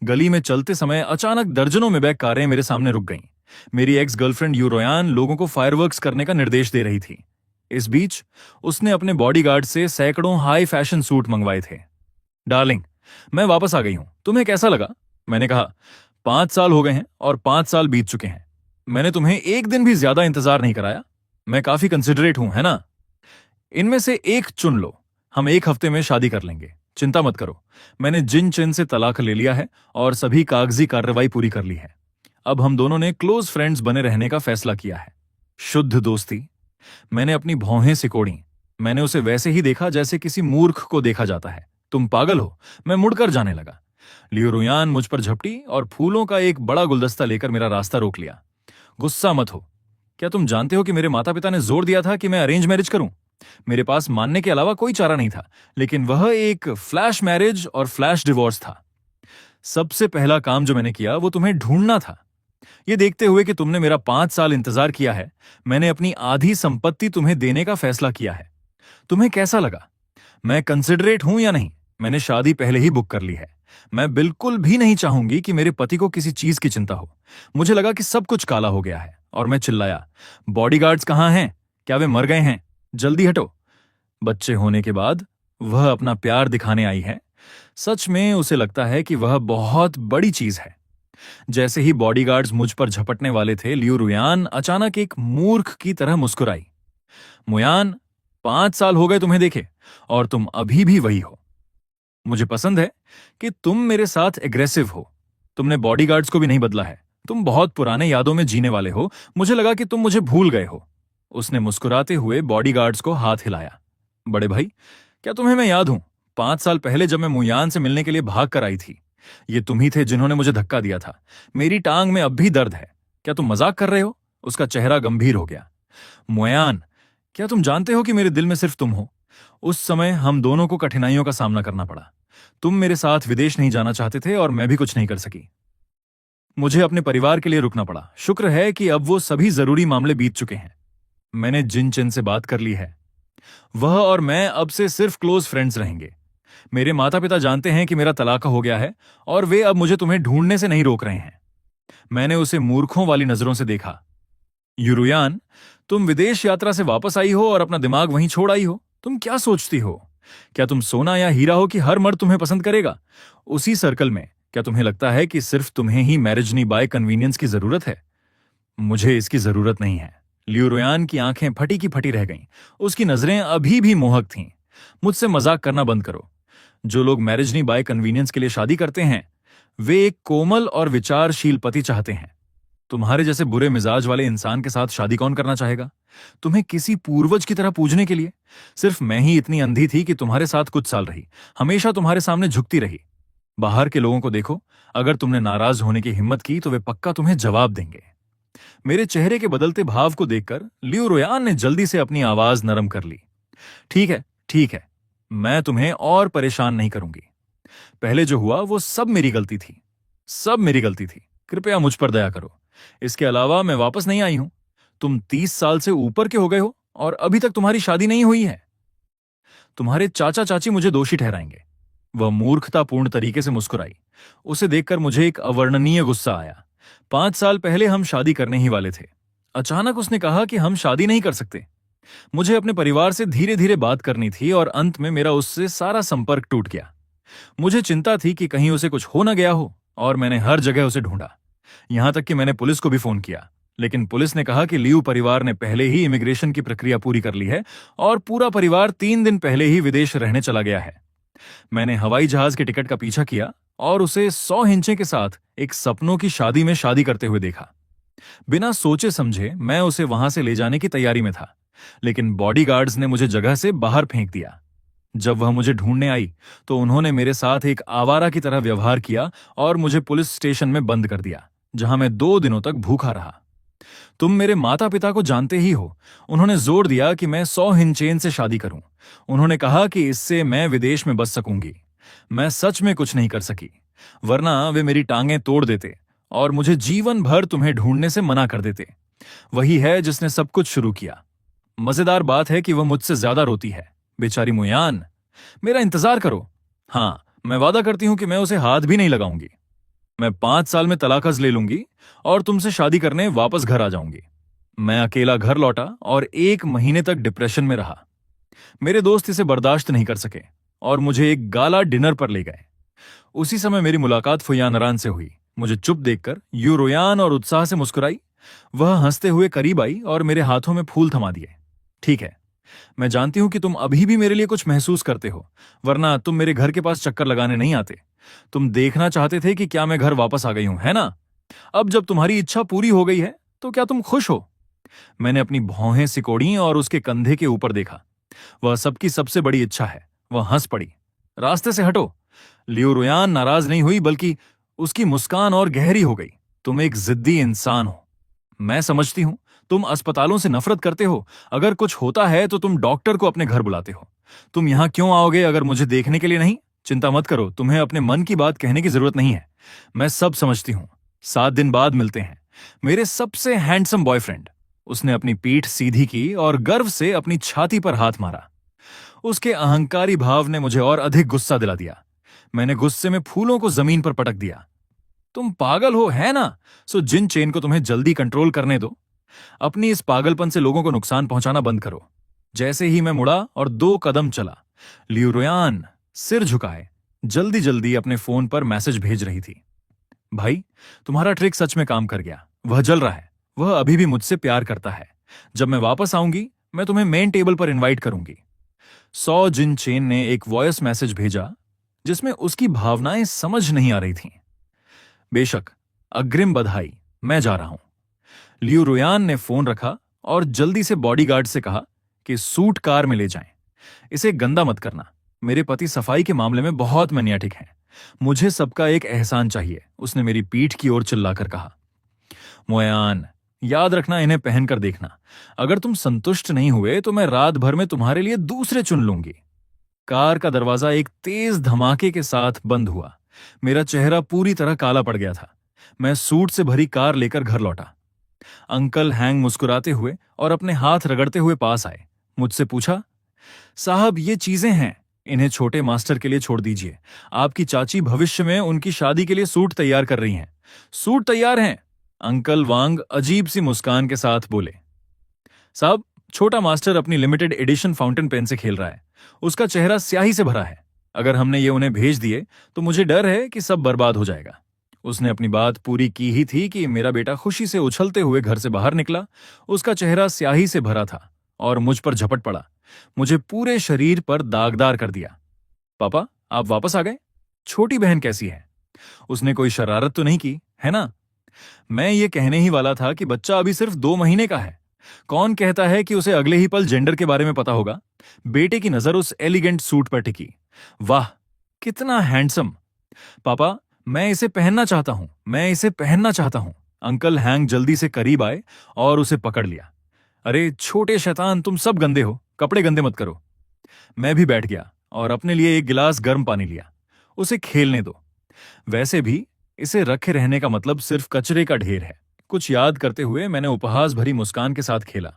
गली में चलते समय अचानक दर्जनों में बैग कारें मेरे सामने रुक गईं। मेरी एक्स गर्लफ्रेंड यूरोयान लोगों को फायरवर्क्स करने का निर्देश दे रही थी। इस बीच उसने अपने बॉडीगार्ड से सैकड़ों हाई फैशन सूट मंगवाए थे। डार्लिंग, मैं वापस आ गई हूं, तुम्हें कैसा लगा? मैंने कहा, 5 साल हो गए हैं और 5 साल बीत चुके हैं। मैंने तुम्हें एक दिन भी ज्यादा इंतजार नहीं कराया। मैं काफी कंसिडरेट हूं, है ना? इनमें से एक चुन लो, हम एक हफ्ते में शादी कर लेंगे। चिंता मत करो, मैंने जिन चिन से तलाक ले लिया है और सभी कागजी कार्रवाई पूरी कर ली है। अब हम दोनों ने क्लोज फ्रेंड्स बने रहने का फैसला किया है। शुद्ध दोस्ती। मैंने अपनी भौहें सिकोड़ी। मैंने उसे वैसे ही देखा जैसे किसी मूर्ख को देखा जाता है। तुम पागल हो? मैं मुड़कर जाने लगा। लियोरुयान मुझ पर झपटी और फूलों का एक बड़ा गुलदस्ता लेकर मेरा रास्ता रोक लिया। गुस्सा मत हो। क्या तुम जानते हो कि मेरे माता पिता ने जोर दिया था कि मैं अरेंज मैरिज करूं? मेरे पास मानने के अलावा कोई चारा नहीं था, लेकिन वह एक फ्लैश मैरिज और फ्लैश डिवोर्स था। सबसे पहला काम जो मैंने किया वो तुम्हें ढूंढना था। ये देखते हुए कि तुमने मेरा 5 साल इंतजार किया है, मैंने अपनी आधी संपत्ति तुम्हें देने का फैसला किया है। तुम्हें कैसा लगा? मैं कंसिडरेट हूं या नहीं? मैंने शादी पहले ही बुक कर ली है। मैं बिल्कुल भी नहीं चाहूंगी कि मेरे पति को किसी चीज की चिंता हो। मुझे लगा कि सब कुछ काला हो गया है और मैं चिल्लाया, बॉडीगार्ड्स कहां हैं? क्या वे मर गए हैं? जल्दी हटो। बच्चे होने के बाद वह अपना प्यार दिखाने आई है। सच में उसे लगता है कि वह बहुत बड़ी चीज है। जैसे ही बॉडीगार्ड्स मुझ पर झपटने वाले थे, लियू रुयान अचानक एक मूर्ख की तरह मुस्कुराई। मुयान, 5 साल हो गए तुम्हें देखे और तुम अभी भी वही हो। मुझे पसंद है कि तुम मेरे साथ एग्रेसिव हो। तुमने बॉडीगार्ड्स को भी नहीं बदला है। तुम बहुत पुराने यादों में जीने वाले हो। मुझे लगा कि तुम मुझे भूल गए हो। उसने मुस्कुराते हुए बॉडीगार्ड्स को हाथ हिलाया। बड़े भाई, क्या तुम्हें मैं याद हूं? 5 साल पहले जब मैं मुयान से मिलने के लिए भाग कर आई थी, ये तुम ही थे जिन्होंने मुझे धक्का दिया था। मेरी टांग में अब भी दर्द है। क्या तुम मजाक कर रहे हो? उसका चेहरा गंभीर हो गया। मुयान, क्या तुम जानते हो कि मेरे दिल में सिर्फ तुम हो? उस समय हम दोनों को कठिनाइयों का सामना करना पड़ा। तुम मेरे साथ विदेश नहीं जाना चाहते थे और मैं भी कुछ नहीं कर सकी। मुझे अपने परिवार के लिए रुकना पड़ा। शुक्र है कि अब वो सभी जरूरी मामले बीत चुके हैं। मैंने जिन चिन से बात कर ली है। वह और मैं अब से सिर्फ क्लोज फ्रेंड्स रहेंगे। मेरे माता पिता जानते हैं कि मेरा तलाक हो गया है और वे अब मुझे तुम्हें ढूंढने से नहीं रोक रहे हैं। मैंने उसे मूर्खों वाली नजरों से देखा। यूरुयान, तुम विदेश यात्रा से वापस आई हो और अपना दिमाग वहीं छोड़ आई हो। तुम क्या सोचती हो? क्या तुम सोना या हीरा हो कि हर मर्द तुम्हें पसंद करेगा? उसी सर्कल में क्या तुम्हें लगता है कि सिर्फ तुम्हें ही मैरिज नहीं बाय कन्वीनियंस की जरूरत है? मुझे इसकी जरूरत नहीं है। लियू रुयान की आंखें फटी की फटी रह गईं। उसकी नजरें अभी भी मोहक थीं। मुझसे मजाक करना बंद करो। जो लोग मैरिज नहीं बाय कन्वीनियंस के लिए शादी करते हैं, वे एक कोमल और विचारशील पति चाहते हैं। तुम्हारे जैसे बुरे मिजाज वाले इंसान के साथ शादी कौन करना चाहेगा? तुम्हें किसी पूर्वज की तरह पूजने के लिए? सिर्फ मैं ही इतनी अंधी थी कि तुम्हारे साथ कुछ साल रही, हमेशा तुम्हारे सामने झुकती रही। बाहर के लोगों को देखो, अगर तुमने नाराज होने की हिम्मत की तो वे पक्का तुम्हें जवाब देंगे। मेरे चेहरे के बदलते भाव को देखकर लियू रोयान ने जल्दी से अपनी आवाज नरम कर ली। ठीक है, ठीक है, मैं तुम्हें और परेशान नहीं करूंगी। पहले जो हुआ वो सब मेरी गलती थी। सब मेरी गलती थी। कृपया मुझ पर दया करो। इसके अलावा मैं वापस नहीं आई हूं। तुम 30 साल से ऊपर के हो गए हो और अभी तक तुम्हारी शादी नहीं हुई है। तुम्हारे चाचा चाची मुझे दोषी ठहराएंगे। वह मूर्खतापूर्ण तरीके से मुस्कुराई। उसे देखकर मुझे एक अवर्णनीय गुस्सा आया। 5 साल पहले हम शादी करने ही वाले थे। अचानक उसने कहा कि हम शादी नहीं कर सकते। मुझे अपने परिवार से धीरे धीरे बात करनी थी और अंत में मेरा उससे सारा संपर्क टूट गया। मुझे चिंता थी कि कहीं उसे कुछ हो न गया हो और मैंने हर जगह उसे ढूंढा। यहां तक कि मैंने पुलिस को भी फोन किया, लेकिन पुलिस ने कहा कि लियू परिवार ने पहले ही इमिग्रेशन की प्रक्रिया पूरी कर ली है और पूरा परिवार 3 दिन पहले ही विदेश रहने चला गया है। मैंने हवाई जहाज के टिकट का पीछा किया और उसे 100 हिंचे के साथ एक सपनों की शादी में शादी करते हुए देखा। बिना सोचे समझे मैं उसे वहां से ले जाने की तैयारी में था, लेकिन बॉडीगार्ड्स ने मुझे जगह से बाहर फेंक दिया। जब वह मुझे ढूंढने आई तो उन्होंने मेरे साथ एक आवारा की तरह व्यवहार किया और मुझे पुलिस स्टेशन में बंद कर दिया, जहां मैं 2 दिनों तक भूखा रहा। तुम मेरे माता पिता को जानते ही हो। उन्होंने जोर दिया कि मैं 100 हिनचेन से शादी करूं। उन्होंने कहा कि इससे मैं विदेश में बस सकूंगी। मैं सच में कुछ नहीं कर सकी, वरना वे मेरी टांगें तोड़ देते और मुझे जीवन भर तुम्हें ढूंढने से मना कर देते। वही है जिसने सब कुछ शुरू किया। मजेदार बात है कि वह मुझसे ज्यादा रोती है। बेचारी मुयान, मेरा इंतजार करो। हाँ, मैं वादा करती हूं कि मैं उसे हाथ भी नहीं लगाऊंगी। मैं 5 साल में तलाकज ले लूंगी और तुमसे शादी करने वापस घर आ जाऊंगी। मैं अकेला घर लौटा और 1 महीने तक डिप्रेशन में रहा। मेरे दोस्त इसे बर्दाश्त नहीं कर सके और मुझे एक गाला डिनर पर ले गए। उसी समय मेरी मुलाकात फुयान अरान से हुई। मुझे चुप देखकर यूं रोयान और उत्साह से मुस्कुराई। वह हंसते हुए करीब आई और मेरे हाथों में फूल थमा दिए। ठीक है, मैं जानती हूं कि तुम अभी भी मेरे लिए कुछ महसूस करते हो, वरना तुम मेरे घर के पास चक्कर लगाने नहीं आते। तुम देखना चाहते थे कि क्या मैं घर वापस आ गई हूं, है ना? अब जब तुम्हारी इच्छा पूरी हो गई है तो क्या तुम खुश हो? मैंने अपनी भौहें सिकोड़ी और उसके कंधे के ऊपर देखा। वह सबकी सबसे बड़ी इच्छा है। वह हंस पड़ी। रास्ते से हटो। लियो रोयान नाराज नहीं हुई, बल्कि उसकी मुस्कान और गहरी हो गई। तुम एक जिद्दी इंसान हो। मैं समझती हूं, तुम अस्पतालों से नफरत करते हो। अगर कुछ होता है तो तुम डॉक्टर को अपने घर बुलाते हो। तुम यहां क्यों आओगे अगर मुझे देखने के लिए नहीं? चिंता मत करो, तुम्हें अपने मन की बात कहने की जरूरत नहीं है। मैं सब समझती हूं। 7 दिन बाद मिलते हैं, मेरे सबसे हैंडसम बॉयफ्रेंड। उसने अपनी पीठ सीधी की और गर्व से अपनी छाती पर हाथ मारा। उसके अहंकारी भाव ने मुझे और अधिक गुस्सा दिला दिया। मैंने गुस्से में फूलों को जमीन पर पटक दिया। तुम पागल हो, है ना? सो जिन चेन को तुम्हें जल्दी कंट्रोल करने दो। अपनी इस पागलपन से लोगों को नुकसान पहुंचाना बंद करो। जैसे ही मैं मुड़ा और 2 कदम चला, लियो रोयान सिर झुकाए जल्दी जल्दी अपने फोन पर मैसेज भेज रही थी। भाई, तुम्हारा ट्रिक सच में काम कर गया। वह जल रहा है। वह अभी भी मुझसे प्यार करता है। जब मैं वापस आऊंगी, मैं तुम्हें मेन टेबल पर इनवाइट करूंगी। सौ जिन चेन ने एक वॉइस मैसेज भेजा जिसमें उसकी भावनाएं समझ नहीं आ रही थीं। बेशक, अग्रिम बधाई, मैं जा रहा हूं। लियो रोयान ने फोन रखा और जल्दी से बॉडीगार्ड से कहा कि सूट कार में ले जाएं। इसे गंदा मत करना। मेरे पति सफाई के मामले में बहुत मैनियाटिक हैं। मुझे सबका एक एहसान चाहिए, उसने मेरी पीठ की ओर चिल्लाकर कहा। मोयान, याद रखना, इन्हें पहनकर देखना। अगर तुम संतुष्ट नहीं हुए तो मैं रात भर में तुम्हारे लिए दूसरे चुन लूंगी। कार का दरवाजा एक तेज धमाके के साथ बंद हुआ। मेरा चेहरा पूरी तरह काला पड़ गया था। मैं सूट से भरी कार लेकर घर लौटा। अंकल हैंग मुस्कुराते हुए और अपने हाथ रगड़ते हुए पास आए। मुझसे पूछा, साहब, ये चीजें हैं, इन्हें छोटे मास्टर के लिए छोड़ दीजिए। आपकी चाची भविष्य में उनकी शादी के लिए सूट तैयार कर रही हैं। सूट तैयार हैं? अंकल वांग अजीब सी मुस्कान के साथ बोले। साहब, छोटा मास्टर अपनी लिमिटेड एडिशन फाउंटेन पेन से खेल रहा है। उसका चेहरा स्याही से भरा है। अगर हमने ये उन्हें भेज दिए तो मुझे डर है कि सब बर्बाद हो जाएगा। उसने अपनी बात पूरी की ही थी कि मेरा बेटा खुशी से उछलते हुए घर से बाहर निकला। उसका चेहरा स्याही से भरा था और मुझ पर झपट पड़ा। मुझे पूरे शरीर पर दागदार कर दिया। पापा, आप वापस आ गए? छोटी बहन कैसी है? उसने कोई शरारत तो नहीं की, है ना? मैं ये कहने ही वाला था कि बच्चा अभी सिर्फ 2 महीने का है। कौन कहता है कि उसे अगले ही पल जेंडर के बारे में पता होगा? बेटे की नजर उस एलिगेंट सूट पर टिकी। वाह, कितना हैंडसम! पापा, मैं इसे पहनना चाहता हूं, मैं इसे पहनना चाहता हूं। अंकल हैंग जल्दी से करीब आए और उसे पकड़ लिया। अरे छोटे शैतान, तुम सब गंदे हो, कपड़े गंदे मत करो। मैं भी बैठ गया और अपने लिए एक गिलास गर्म पानी लिया। उसे खेलने दो। वैसे भी इसे रखे रहने का मतलब सिर्फ कचरे का ढेर है। कुछ याद करते हुए मैंने उपहास भरी मुस्कान के साथ खेला।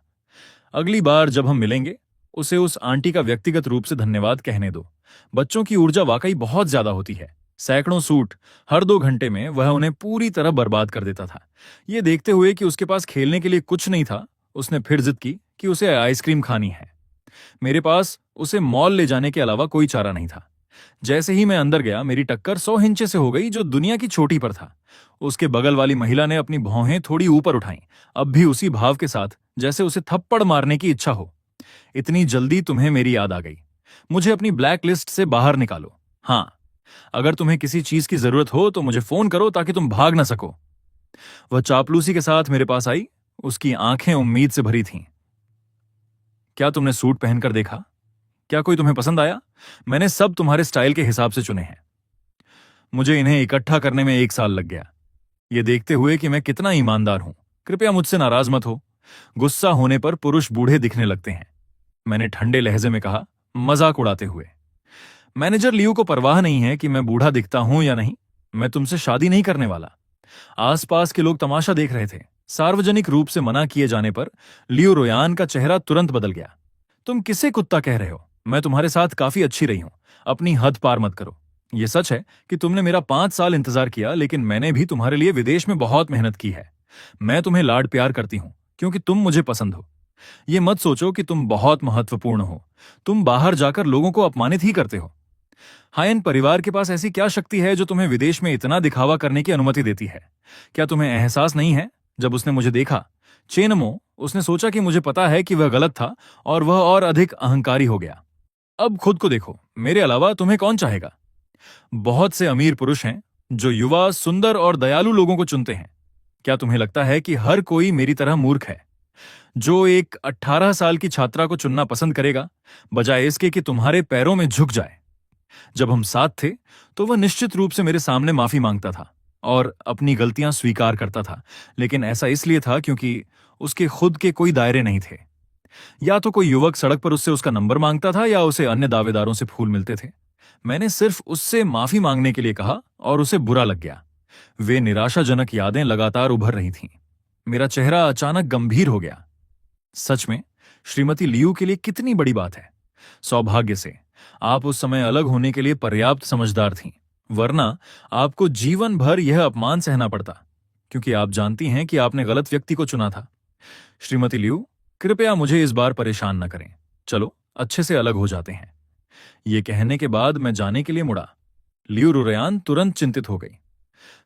अगली बार जब हम मिलेंगे, उसे उस आंटी का व्यक्तिगत रूप से धन्यवाद कहने दो। बच्चों की ऊर्जा वाकई बहुत ज्यादा होती है। सैकड़ों सूट, हर 2 घंटे में वह उन्हें पूरी तरह बर्बाद कर देता था। ये देखते हुए कि उसके पास खेलने के लिए कुछ नहीं था, उसने फिर जिद की कि उसे आइसक्रीम खानी है। मेरे पास उसे मॉल ले जाने के अलावा कोई चारा नहीं था। जैसे ही मैं अंदर गया, मेरी टक्कर 100 इंच से हो गई, जो दुनिया की चोटी पर था। उसके बगल वाली महिला ने अपनी भौहें थोड़ी ऊपर उठाईं, अब भी उसी भाव के साथ जैसे उसे थप्पड़ मारने की इच्छा हो। इतनी जल्दी तुम्हें मेरी याद आ गई। मुझे अपनी ब्लैक लिस्ट से बाहर निकालो। हाँ, अगर तुम्हें किसी चीज की जरूरत हो तो मुझे फोन करो ताकि तुम भाग ना सको। वह चापलूसी के साथ मेरे पास आई। उसकी आंखें उम्मीद से भरी थीं। क्या तुमने सूट पहनकर देखा? क्या कोई तुम्हें पसंद आया? मैंने सब तुम्हारे स्टाइल के हिसाब से चुने हैं। मुझे इन्हें इकट्ठा करने में 1 साल लग गया, ये देखते हुए कि मैं कितना ईमानदार हूं। कृपया मुझसे नाराज मत हो। गुस्सा होने पर पुरुष बूढ़े दिखने लगते हैं, मैंने ठंडे लहजे में कहा, मजाक उड़ाते हुए। मैनेजर लियो को परवाह नहीं है कि मैं बूढ़ा दिखता हूं या नहीं। मैं तुमसे शादी नहीं करने वाला। आसपास के लोग तमाशा देख रहे थे। सार्वजनिक रूप से मना किए जाने पर लियो रोयान का चेहरा तुरंत बदल गया। तुम किसे कुत्ता कह रहे हो? मैं तुम्हारे साथ काफी अच्छी रही हूं। अपनी हद पार मत करो। ये सच है कि तुमने मेरा 5 साल इंतजार किया, लेकिन मैंने भी तुम्हारे लिए विदेश में बहुत मेहनत की है। मैं तुम्हें लाड प्यार करती हूँ क्योंकि तुम मुझे पसंद हो। ये मत सोचो कि तुम बहुत महत्वपूर्ण हो। तुम बाहर जाकर लोगों को अपमानित ही करते हो। हायन परिवार के पास ऐसी क्या शक्ति है जो तुम्हें विदेश में इतना दिखावा करने की अनुमति देती है? क्या तुम्हें एहसास नहीं है? जब उसने मुझे देखा, चेनमो, उसने सोचा कि मुझे पता है कि वह गलत था और वह और अधिक अहंकारी हो गया। अब खुद को देखो, मेरे अलावा तुम्हें कौन चाहेगा? बहुत से अमीर पुरुष हैं जो युवा, सुंदर और दयालु लोगों को चुनते हैं। क्या तुम्हें लगता है कि हर कोई मेरी तरह मूर्ख है जो एक 18 साल की छात्रा को चुनना पसंद करेगा बजाय इसके कि तुम्हारे पैरों में झुक जाए? जब हम साथ थे तो वह निश्चित रूप से मेरे सामने माफी मांगता था और अपनी गलतियां स्वीकार करता था, लेकिन ऐसा इसलिए था क्योंकि उसके खुद के कोई दायरे नहीं थे। या तो कोई युवक सड़क पर उससे उसका नंबर मांगता था या उसे अन्य दावेदारों से फूल मिलते थे। मैंने सिर्फ उससे माफी मांगने के लिए कहा और उसे बुरा लग गया। वे निराशाजनक यादें लगातार उभर रही थीं। मेरा चेहरा अचानक गंभीर हो गया। सच में श्रीमती लियू के लिए कितनी बड़ी बात है। सौभाग्य से आप उस समय अलग होने के लिए पर्याप्त समझदार थीं, वरना आपको जीवन भर यह अपमान सहना पड़ता, क्योंकि आप जानती हैं कि आपने गलत व्यक्ति को चुना था। श्रीमती लियू, कृपया मुझे इस बार परेशान न करें। चलो अच्छे से अलग हो जाते हैं। ये कहने के बाद मैं जाने के लिए मुड़ा। लियू रुरयान तुरंत चिंतित हो गई।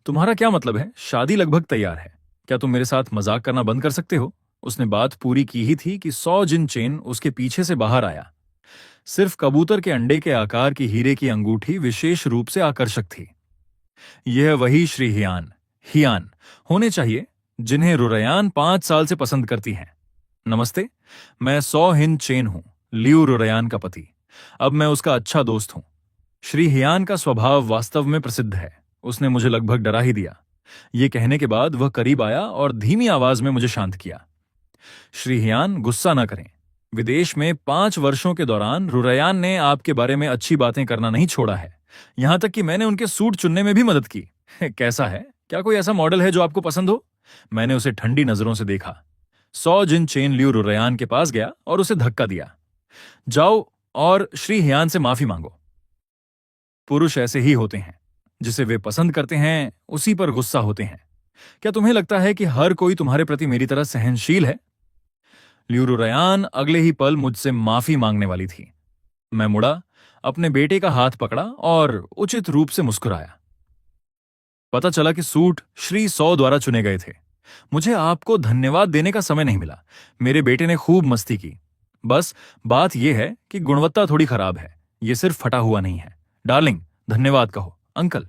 तुम्हारा क्या मतलब है? शादी लगभग तैयार है। क्या तुम मेरे साथ मजाक करना बंद कर सकते हो? उसने बात पूरी की ही थी कि 100 जिन चेन उसके पीछे से बाहर आया। सिर्फ कबूतर के अंडे के आकार की हीरे की अंगूठी विशेष रूप से आकर्षक थी। यह वही श्री हियान हियान होने चाहिए जिन्हें रुरयान 5 साल से पसंद करती हैं। नमस्ते, मैं 100 हिन चेन हूं, लियू रुरयान का पति। अब मैं उसका अच्छा दोस्त हूं। श्री हियान का स्वभाव वास्तव में प्रसिद्ध है। उसने मुझे लगभग डरा ही दिया। ये कहने के बाद वह करीब आया और धीमी आवाज में मुझे शांत किया। श्री हियान, गुस्सा ना करें। विदेश में 5 वर्षों के दौरान रुरयान ने आपके बारे में अच्छी बातें करना नहीं छोड़ा है। यहां तक कि मैंने उनके सूट चुनने में भी मदद की। कैसा है? क्या कोई ऐसा मॉडल है जो आपको पसंद हो? मैंने उसे ठंडी नजरों से देखा। 100 जिन चेन लियू रुरयान के पास गया और उसे धक्का दिया। जाओ और श्री हियान से माफी मांगो। पुरुष ऐसे ही होते हैं। जिसे वे पसंद करते हैं उसी पर गुस्सा होते हैं। क्या तुम्हें लगता है कि हर कोई तुम्हारे प्रति मेरी तरह सहनशील है? लियू रुरयान अगले ही पल मुझसे माफी मांगने वाली थी। मैं मुड़ा, अपने बेटे का हाथ पकड़ा और उचित रूप से मुस्कुराया। पता चला कि सूट श्री 100 द्वारा चुने गए थे। मुझे आपको धन्यवाद देने का समय नहीं मिला। मेरे बेटे ने खूब मस्ती की। बस बात यह है कि गुणवत्ता थोड़ी खराब है। यह सिर्फ फटा हुआ नहीं है। डार्लिंग, धन्यवाद कहो। अंकल।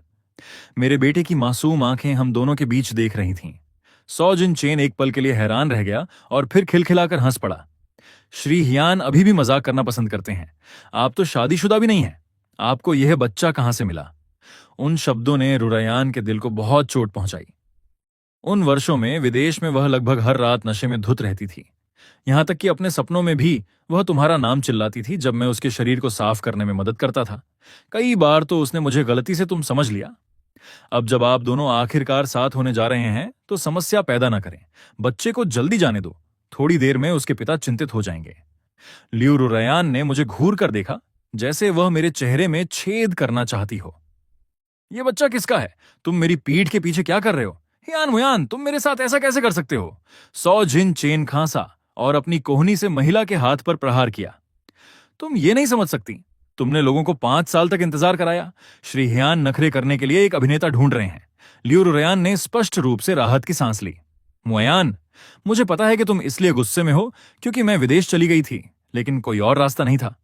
मेरे बेटे की मासूम आंखें हम दोनों के बीच देख रही थीं। 100 जिन चेन एक पल के लिए हैरान रह गया और फिर खिलखिलाकर हंस पड़ा। श्री हियान अभी भी मजाक करना पसंद करते हैं। आप तो शादीशुदा भी नहीं हैं। आपको यह बच्चा कहां से मिला? उन शब्दों ने रुरयान के दिल को बहुत चोट पहुंचाई। उन वर्षों में विदेश में वह लगभग हर रात नशे में धुत रहती थी। यहां तक कि अपने सपनों में भी वह तुम्हारा नाम चिल्लाती थी जब मैं उसके शरीर को साफ करने में मदद करता था। कई बार तो उसने मुझे गलती से तुम समझ लिया। अब जब आप दोनों आखिरकार साथ होने जा रहे हैं तो समस्या पैदा ना करें। बच्चे को जल्दी जाने दो। थोड़ी देर में उसके पिता चिंतित हो जाएंगे। लियू रुरयान ने मुझे घूर कर देखा, जैसे वह मेरे चेहरे में छेद करना चाहती हो। यह बच्चा किसका है? तुम मेरी पीठ के पीछे क्या कर रहे हो? हियान मुयान, तुम मेरे साथ ऐसा कैसे कर सकते हो? 100 जिन चेन खांसा और अपनी कोहनी से महिला के हाथ पर प्रहार किया। तुम ये नहीं समझ सकती। तुमने लोगों को 5 साल तक इंतजार कराया। श्री हियान नखरे करने के लिए एक अभिनेता ढूंढ रहे हैं। लियू रुरयान ने स्पष्ट रूप से राहत की सांस ली। मुयान, मुझे पता है कि तुम इसलिए गुस्से में हो क्योंकि मैं विदेश चली गई थी, लेकिन कोई और रास्ता नहीं था।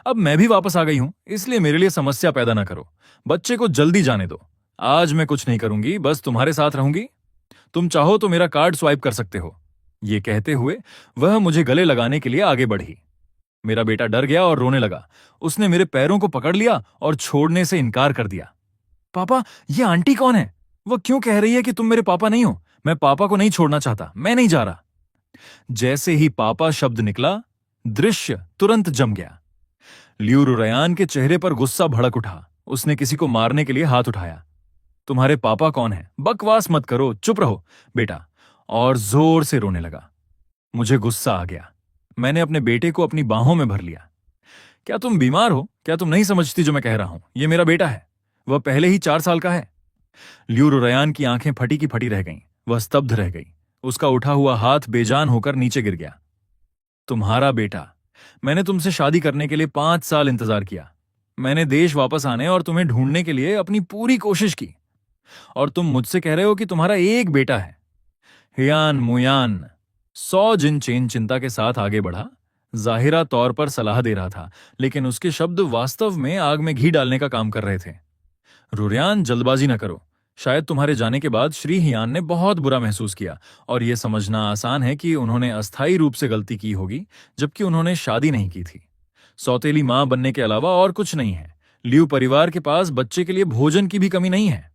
अब मैं भी वापस आ गई हूं, इसलिए मेरे लिए समस्या पैदा ना करो। बच्चे को जल्दी जाने दो। आज मैं कुछ नहीं करूंगी, बस तुम्हारे साथ रहूंगी। तुम चाहो तो मेरा कार्ड स्वाइप कर सकते हो। ये कहते हुए वह मुझे गले लगाने के लिए आगे बढ़ी। मेरा बेटा डर गया और रोने लगा। उसने मेरे पैरों को पकड़ लिया और छोड़ने से इनकार कर दिया। पापा, ये आंटी कौन है? वह क्यों कह रही है कि तुम मेरे पापा नहीं हो? मैं पापा को नहीं छोड़ना चाहता। मैं नहीं जा रहा। जैसे ही पापा शब्द निकला, दृश्य तुरंत जम गया। लियू रुरयान के चेहरे पर गुस्सा भड़क उठा। उसने किसी को मारने के लिए हाथ उठाया। तुम्हारे पापा कौन है? बकवास मत करो, चुप रहो बेटा। और जोर से रोने लगा। मुझे गुस्सा आ गया। मैंने अपने बेटे को अपनी बाहों में भर लिया। क्या तुम बीमार हो? क्या तुम नहीं समझती जो मैं कह रहा हूं? यह मेरा बेटा है। वह पहले ही 4 साल का है। लियू रुरयान की आंखें फटी की फटी रह गईं। वह स्तब्ध रह गई। उसका उठा हुआ हाथ बेजान होकर नीचे गिर गया। तुम्हारा बेटा। मैंने तुमसे शादी करने के लिए 5 साल इंतजार किया। मैंने देश वापस आने और तुम्हें ढूंढने के लिए अपनी पूरी कोशिश की, और तुम मुझसे कह रहे हो कि तुम्हारा एक बेटा है। हियान मुयान। सौ जिन चेन चिंता के साथ आगे बढ़ा। जाहिरा तौर पर सलाह दे रहा था, लेकिन उसके शब्द वास्तव में आग में घी डालने का काम कर रहे थे। रुरयान, जल्दबाजी न करो। शायद तुम्हारे जाने के बाद श्री हियान ने बहुत बुरा महसूस किया, और यह समझना आसान है कि उन्होंने अस्थायी रूप से गलती की होगी, जबकि उन्होंने शादी नहीं की थी। सौतेली मां बनने के अलावा और कुछ नहीं है। लियू परिवार के पास बच्चे के लिए भोजन की भी कमी नहीं है।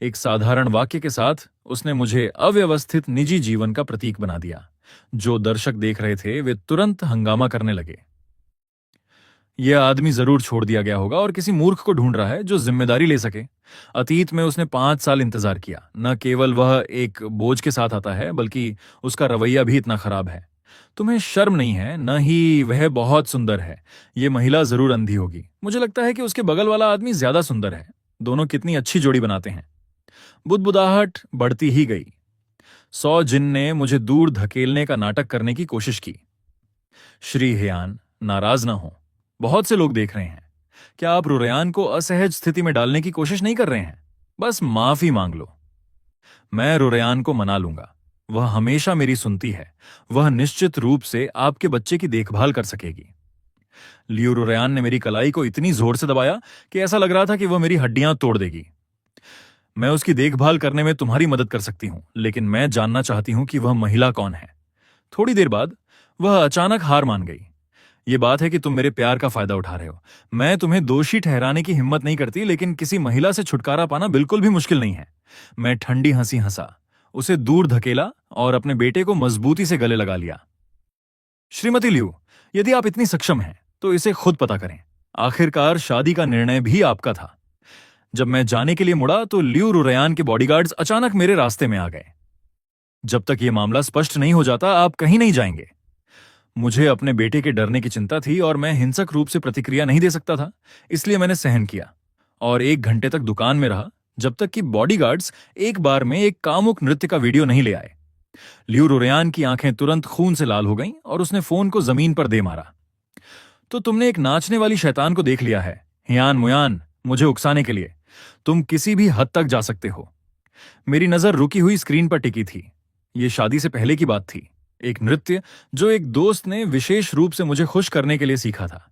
एक साधारण वाक्य के साथ उसने मुझे अव्यवस्थित निजी जीवन का प्रतीक बना दिया। जो दर्शक देख रहे थे वे तुरंत हंगामा करने लगे। यह आदमी जरूर छोड़ दिया गया होगा और किसी मूर्ख को ढूंढ रहा है जो जिम्मेदारी ले सके। अतीत में उसने 5 साल इंतजार किया। न केवल वह एक बोझ के साथ आता है, बल्कि उसका रवैया भी इतना खराब है। तुम्हें शर्म नहीं है? न ही वह बहुत सुंदर है। यह महिला जरूर अंधी होगी। मुझे लगता है कि उसके बगल वाला आदमी ज्यादा सुंदर है। दोनों कितनी अच्छी जोड़ी बनाते हैं। बुदबुदाहट बढ़ती ही गई। 100 जिन ने मुझे दूर धकेलने का नाटक करने की कोशिश की। श्री हियान, नाराज ना हो। बहुत से लोग देख रहे हैं। क्या आप रुरयान को असहज स्थिति में डालने की कोशिश नहीं कर रहे हैं? बस माफी मांग लो। मैं रुरयान को मना लूंगा। वह हमेशा मेरी सुनती है। वह निश्चित रूप से आपके बच्चे की देखभाल कर सकेगी। लियू रुरयान ने मेरी कलाई को इतनी जोर से दबाया कि ऐसा लग रहा था कि वह मेरी हड्डियां तोड़ देगी। मैं उसकी देखभाल करने में तुम्हारी मदद कर सकती हूं, लेकिन मैं जानना चाहती हूं कि वह महिला कौन है। थोड़ी देर बाद वह अचानक हार मान गई। यह बात है कि तुम मेरे प्यार का फायदा उठा रहे हो। मैं तुम्हें दोषी ठहराने की हिम्मत नहीं करती, लेकिन किसी महिला से छुटकारा पाना बिल्कुल भी मुश्किल नहीं है। मैं ठंडी हंसी हंसा, उसे दूर धकेला और अपने बेटे को मजबूती से गले लगा लिया। श्रीमती लियू, यदि आप इतनी सक्षम हैं तो इसे खुद पता करें। आखिरकार शादी का निर्णय भी आपका था। जब मैं जाने के लिए मुड़ा तो लियू रुरयान के बॉडीगार्ड्स अचानक मेरे रास्ते में आ गए। जब तक यह मामला स्पष्ट नहीं हो जाता आप कहीं नहीं जाएंगे। मुझे अपने बेटे के डरने की चिंता थी और मैं हिंसक रूप से प्रतिक्रिया नहीं दे सकता था, इसलिए मैंने सहन किया और 1 घंटे तक दुकान में रहा, जब तक कि बॉडीगार्ड्स एक बार में एक कामुक नृत्य का वीडियो नहीं ले आए। लियू रुरयान की आंखें तुरंत खून से लाल हो गईं और उसने फोन को जमीन पर दे मारा। तो तुमने एक नाचने वाली शैतान को देख लिया है, हियान मुयान, मुझे उकसाने के लिए। तुम किसी भी हद तक जा सकते हो। मेरी नजर रुकी हुई स्क्रीन पर टिकी थी। यह शादी से पहले की बात थी। एक नृत्य जो एक दोस्त ने विशेष रूप से मुझे खुश करने के लिए सीखा था।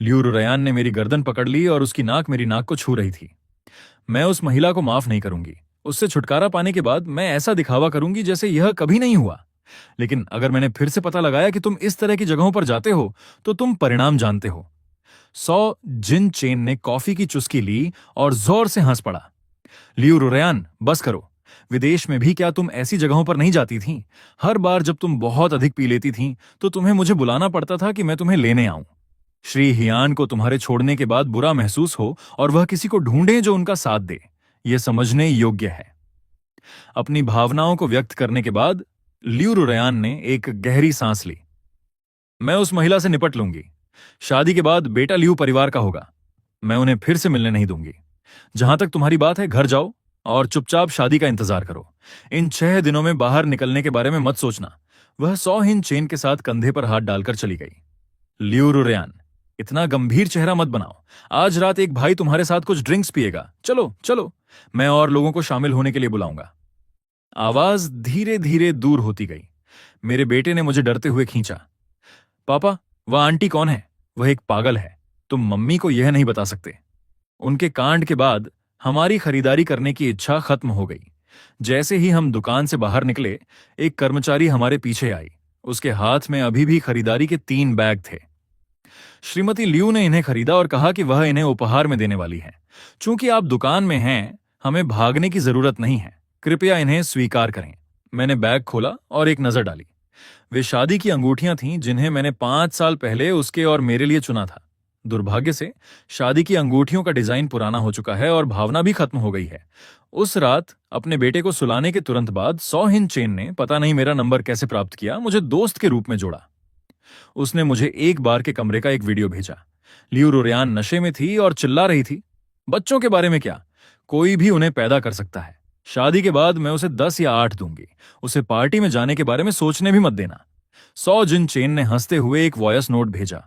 लियू रुरयान ने मेरी गर्दन पकड़ ली और उसकी नाक मेरी नाक को छू रही थी। मैं उस महिला को माफ नहीं करूंगी। उससे छुटकारा पाने के बाद मैं ऐसा दिखावा करूंगी जैसे यह कभी नहीं हुआ। लेकिन अगर मैंने फिर से पता लगाया कि तुम इस तरह की जगहों पर जाते हो तो तुम परिणाम जानते हो। 100 जिन चेन ने कॉफी की चुस्की ली और जोर से हंस पड़ा। लियू रुरयान, बस करो। विदेश में भी क्या तुम ऐसी जगहों पर नहीं जाती थीं? हर बार जब तुम बहुत अधिक पी लेती थीं तो तुम्हें मुझे बुलाना पड़ता था कि मैं तुम्हें लेने आऊं। श्री हियान को तुम्हारे छोड़ने के बाद बुरा महसूस हो और वह किसी को ढूंढे जो उनका साथ दे, यह समझने योग्य है। अपनी भावनाओं को व्यक्त करने के बाद लियू रुरयान ने एक गहरी सांस ली। मैं उस महिला से निपट लूंगी। शादी के बाद बेटा लियू परिवार का होगा। मैं उन्हें फिर से मिलने नहीं दूंगी। जहां तक तुम्हारी बात है, घर जाओ और चुपचाप शादी का इंतजार करो। इन 6 दिनों में बाहर निकलने के बारे में मत सोचना। वह 100 हिन चेन के साथ कंधे पर हाथ डालकर चली गई। लियू रुरयान, इतना गंभीर चेहरा मत बनाओ। आज रात एक भाई तुम्हारे साथ कुछ ड्रिंक्स पिएगा। चलो चलो, मैं और लोगों को शामिल होने के लिए बुलाऊंगा। आवाज धीरे धीरे दूर होती गई। मेरे बेटे ने मुझे डरते हुए खींचा। पापा, वह आंटी कौन है? वह एक पागल है। तुम मम्मी को यह नहीं बता सकते। उनके कांड के बाद हमारी खरीदारी करने की इच्छा खत्म हो गई। जैसे ही हम दुकान से बाहर निकले, एक कर्मचारी हमारे पीछे आई। उसके हाथ में अभी भी खरीदारी के 3 बैग थे। श्रीमती लियू ने इन्हें खरीदा और कहा कि वह इन्हें उपहार में देने वाली है। चूंकि आप दुकान में हैं, हमें भागने की जरूरत नहीं है। कृपया इन्हें स्वीकार करें। मैंने बैग खोला और एक नजर डाली। वे शादी की अंगूठियां थीं जिन्हें मैंने 5 साल पहले उसके और मेरे लिए चुना था। दुर्भाग्य से शादी की अंगूठियों का डिजाइन पुराना हो चुका है और भावना भी खत्म हो गई है। उस रात अपने बेटे को सुलाने के तुरंत बाद 100 हिन चेन ने, पता नहीं मेरा नंबर कैसे प्राप्त किया, मुझे दोस्त के रूप में जोड़ा। उसने मुझे एक बार के कमरे का एक वीडियो भेजा। लियू रुरयान नशे में थी और चिल्ला रही थी। बच्चों के बारे में क्या, कोई भी उन्हें पैदा कर सकता है। शादी के बाद मैं उसे 10 या 8 दूंगी। उसे पार्टी में जाने के बारे में सोचने भी मत देना। सौ जिन चेन ने हंसते हुए एक वॉयस नोट भेजा।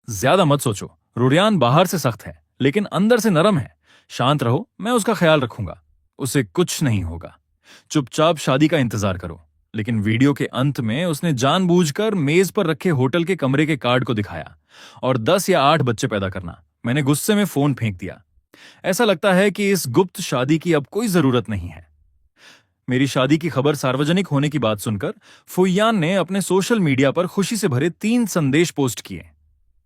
ज्यादा मत सोचो, रुरियान बाहर से सख्त है लेकिन अंदर से नरम है। शांत रहो, मैं उसका ख्याल रखूंगा। उसे कुछ नहीं होगा। चुपचाप शादी का इंतजार करो। लेकिन वीडियो के अंत में उसने जानबूझकर मेज पर रखे होटल के कमरे के कार्ड को दिखाया और 10 या 8 बच्चे पैदा करना। मैंने गुस्से में फोन फेंक दिया। ऐसा लगता है कि इस गुप्त शादी की अब कोई जरूरत नहीं है। मेरी शादी की खबर सार्वजनिक होने की बात सुनकर फुयान ने अपने सोशल मीडिया पर खुशी से भरे 3 संदेश पोस्ट किए।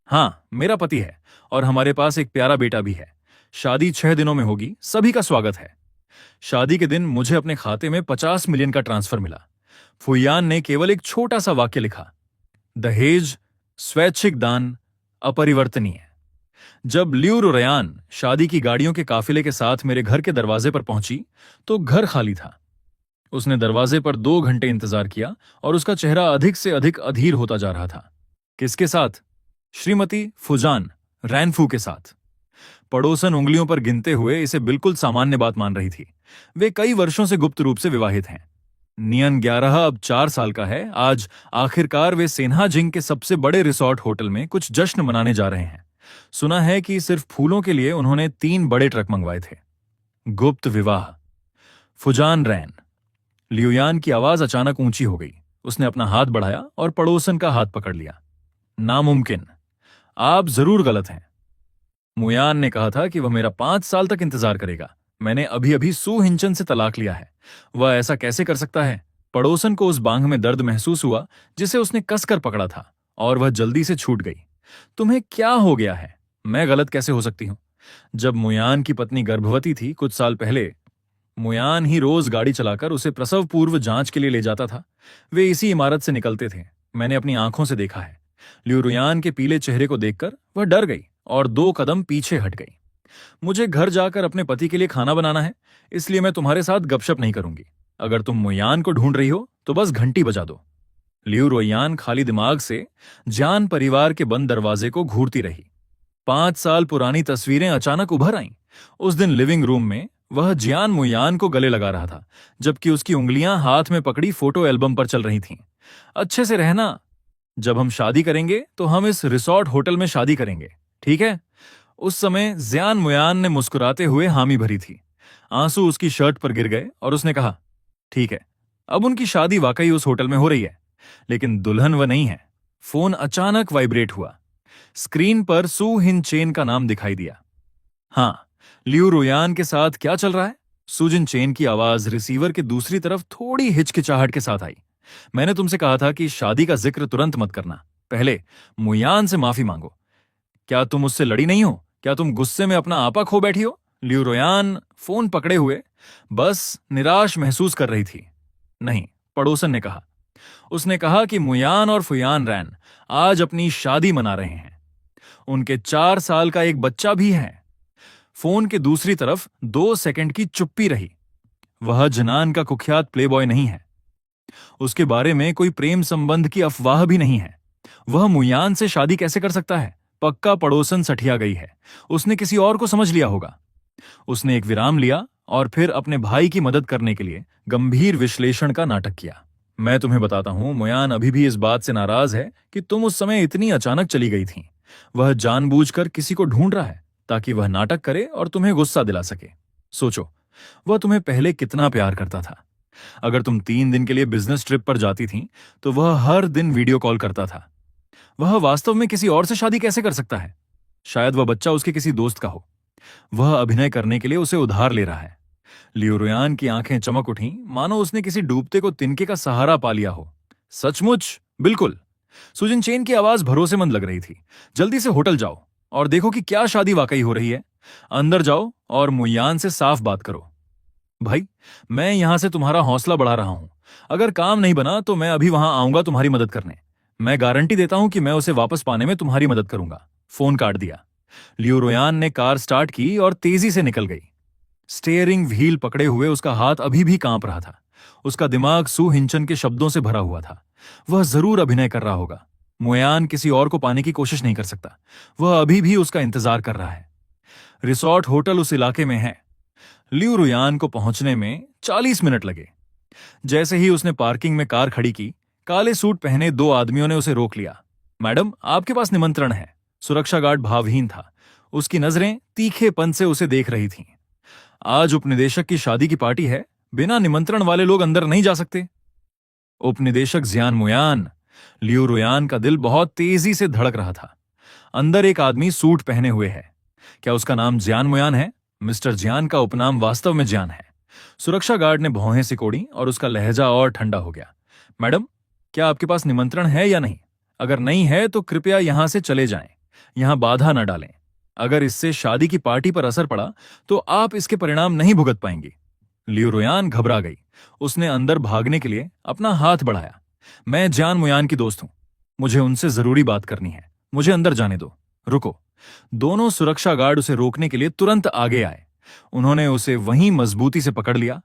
हाँ, मेरा पति है और हमारे पास एक प्यारा बेटा भी है। शादी 6 दिनों में होगी, सभी का स्वागत है। शादी के दिन मुझे अपने खाते में 50 मिलियन का ट्रांसफर मिला। फुयान ने केवल एक छोटा सा वाक्य लिखा, दहेज, स्वैच्छिक दान, अपरिवर्तनीय। जब लियू रुरयान शादी की गाड़ियों के काफिले के साथ मेरे घर के दरवाजे पर पहुंची तो घर खाली था। उसने दरवाजे पर 2 घंटे इंतजार किया और उसका चेहरा अधिक से अधिक अधीर होता जा रहा था। किसके साथ? श्रीमती फुजान रैनफू के साथ। पड़ोसन उंगलियों पर गिनते हुए इसे बिल्कुल सामान्य बात मान रही थी। वे कई वर्षों से गुप्त रूप से विवाहित हैं। नियन 11 अब 4 साल का है। आज आखिरकार वे सेन्हाजिंग के सबसे बड़े रिसोर्ट होटल में कुछ जश्न मनाने जा रहे हैं। सुना है कि सिर्फ फूलों के लिए उन्होंने 3 बड़े ट्रक मंगवाए थे। गुप्त विवाह। फुजान रैन। लियुयान की आवाज अचानक ऊंची हो गई। उसने अपना हाथ बढ़ाया और पड़ोसन का हाथ पकड़ लिया। नामुमकिन, आप जरूर गलत हैं। मुयान ने कहा था कि वह मेरा 5 साल तक इंतजार करेगा। मैंने अभी अभी सू हिंचन से तलाक लिया है। वह ऐसा कैसे कर सकता है? पड़ोसन को उस बांह में दर्द महसूस हुआ जिसे उसने कसकर पकड़ा था और वह जल्दी से छूट गई। तुम्हें क्या हो गया है? मैं गलत कैसे हो सकती हूं? जब मुयान की पत्नी गर्भवती थी कुछ साल पहले, मुयान ही रोज गाड़ी चलाकर उसे प्रसव पूर्व जांच के लिए ले जाता था। वे इसी इमारत से निकलते थे। मैंने अपनी आंखों से देखा है। लियू रुयान के पीले चेहरे को देखकर वह डर गई और 2 कदम पीछे हट गई। मुझे घर जाकर अपने पति के लिए खाना बनाना है, इसलिए मैं तुम्हारे साथ गपशप नहीं करूंगी। अगर तुम मुयान को ढूंढ रही हो तो बस घंटी बजा दो। लियू रुयान खाली दिमाग से जान परिवार के बंद दरवाजे को घूरती रही। 5 साल पुरानी तस्वीरें अचानक उभर आईं। उस दिन लिविंग रूम में वह जियान मुयान को गले लगा रहा था, जबकि उसकी उंगलियां हाथ में पकड़ी फोटो एल्बम पर चल रही थीं। अच्छे से रहना। जब हम शादी करेंगे तो हम इस रिसोर्ट होटल में शादी करेंगे, ठीक है? उस समय जियान मुयान ने मुस्कुराते हुए हामी भरी थी। आंसू उसकी शर्ट पर गिर गए और उसने कहा, ठीक है। अब उनकी शादी वाकई उस होटल में हो रही है, लेकिन दुल्हन वह नहीं है। फोन अचानक वाइब्रेट हुआ। स्क्रीन पर सू हिन चेन का नाम दिखाई दिया। हाँ, लियू रुयान के साथ क्या चल रहा है? सुजिन चेन की आवाज रिसीवर के दूसरी तरफ थोड़ी हिचकिचाहट के साथ आई। मैंने तुमसे कहा था कि शादी का जिक्र तुरंत मत करना। पहले मुयान से माफी मांगो। क्या तुम उससे लड़ी नहीं हो? क्या तुम गुस्से में अपना आपा खो बैठी हो? लियू रुयान फोन पकड़े हुए बस निराश महसूस कर रही थी। नहीं, पड़ोसन ने कहा। उसने कहा कि मुयान और फुयान रैन आज अपनी शादी मना रहे हैं। उनके 4 साल का एक बच्चा भी है। फोन के दूसरी तरफ 2 सेकंड की चुप्पी रही। वह जनान का कुख्यात प्लेबॉय नहीं है। उसके बारे में कोई प्रेम संबंध की अफवाह भी नहीं है। वह मुयान से शादी कैसे कर सकता है? पक्का पड़ोसन सठिया गई है। उसने किसी और को समझ लिया होगा। उसने एक विराम लिया और फिर अपने भाई की मदद करने के लिए गंभीर विश्लेषण का नाटक किया। मैं तुम्हें बताता हूं, मुयान अभी भी इस बात से नाराज है कि तुम उस समय इतनी अचानक चली गई थीं। वह जानबूझकर किसी को ढूंढ रहा है ताकि वह नाटक करे और तुम्हें गुस्सा दिला सके। सोचो, वह तुम्हें पहले कितना प्यार करता था। अगर तुम 3 दिन के लिए बिजनेस ट्रिप पर जाती थीं, तो वह हर दिन वीडियो कॉल करता था। वह वास्तव में किसी और से शादी कैसे कर सकता है? शायद वह बच्चा उसके किसी दोस्त का हो। वह अभिनय करने के लिए उसे उधार ले रहा है। लियू रुयान की आंखें चमक उठीं, मानो उसने किसी डूबते को तिनके का सहारा पा लिया हो। सचमुच? बिल्कुल। सुजिन चेन की आवाज भरोसेमंद लग रही थी। जल्दी से होटल जाओ और देखो कि क्या शादी वाकई हो रही है। अंदर जाओ और मुयान से साफ बात करो। भाई, मैं यहां से तुम्हारा हौसला बढ़ा रहा हूं। अगर काम नहीं बना तो मैं अभी वहां आऊंगा तुम्हारी मदद करने। मैं गारंटी देता हूं कि मैं उसे वापस पाने में तुम्हारी मदद करूंगा। फोन काट दिया। लियू रुयान ने कार स्टार्ट की और तेजी से निकल गई। स्टीयरिंग व्हील पकड़े हुए उसका हाथ अभी भी कांप रहा था। उसका दिमाग सू हिंचन के शब्दों से भरा हुआ था। वह जरूर अभिनय कर रहा होगा। मुयान किसी और को पाने की कोशिश नहीं कर सकता। वह अभी भी उसका इंतजार कर रहा है। रिसोर्ट होटल उस इलाके में है। लियू रुयान को पहुंचने में 40 मिनट लगे। जैसे ही उसने पार्किंग में कार खड़ी की, काले सूट पहने दो आदमियों ने उसे रोक लिया। मैडम, आपके पास निमंत्रण है। सुरक्षा गार्ड भावहीन था। उसकी नजरें तीखेपन से उसे देख रही थीं। आज उपनिदेशक की शादी की पार्टी है, बिना निमंत्रण वाले लोग अंदर नहीं जा सकते। उपनिदेशक जियान मुयान। लियू रुयान का दिल बहुत तेजी से धड़क रहा था। अंदर एक आदमी सूट पहने हुए है। क्या उसका नाम जियान मुयान है? मिस्टर जियान का उपनाम वास्तव में जियान है। सुरक्षा गार्ड ने भौहें सिकोड़ी और उसका लहजा और ठंडा हो गया। मैडम, क्या आपके पास निमंत्रण है या नहीं? अगर नहीं है तो कृपया यहां से चले जाएं। यहां बाधा न डालें। अगर इससे शादी की पार्टी पर असर पड़ा तो आप इसके परिणाम नहीं भुगत पाएंगी। लियू रुयान घबरा गई। उसने अंदर भागने के लिए अपना हाथ बढ़ाया। मैं जियान मुयान की दोस्त हूं। मुझे उनसे जरूरी बात करनी है। मुझे अंदर जाने दो। रुको। दोनों सुरक्षा गार्ड उसे रोकने के लिए तुरंत आगे आए। उन्होंने उसे वहीं मजबूती से पकड़ लिया।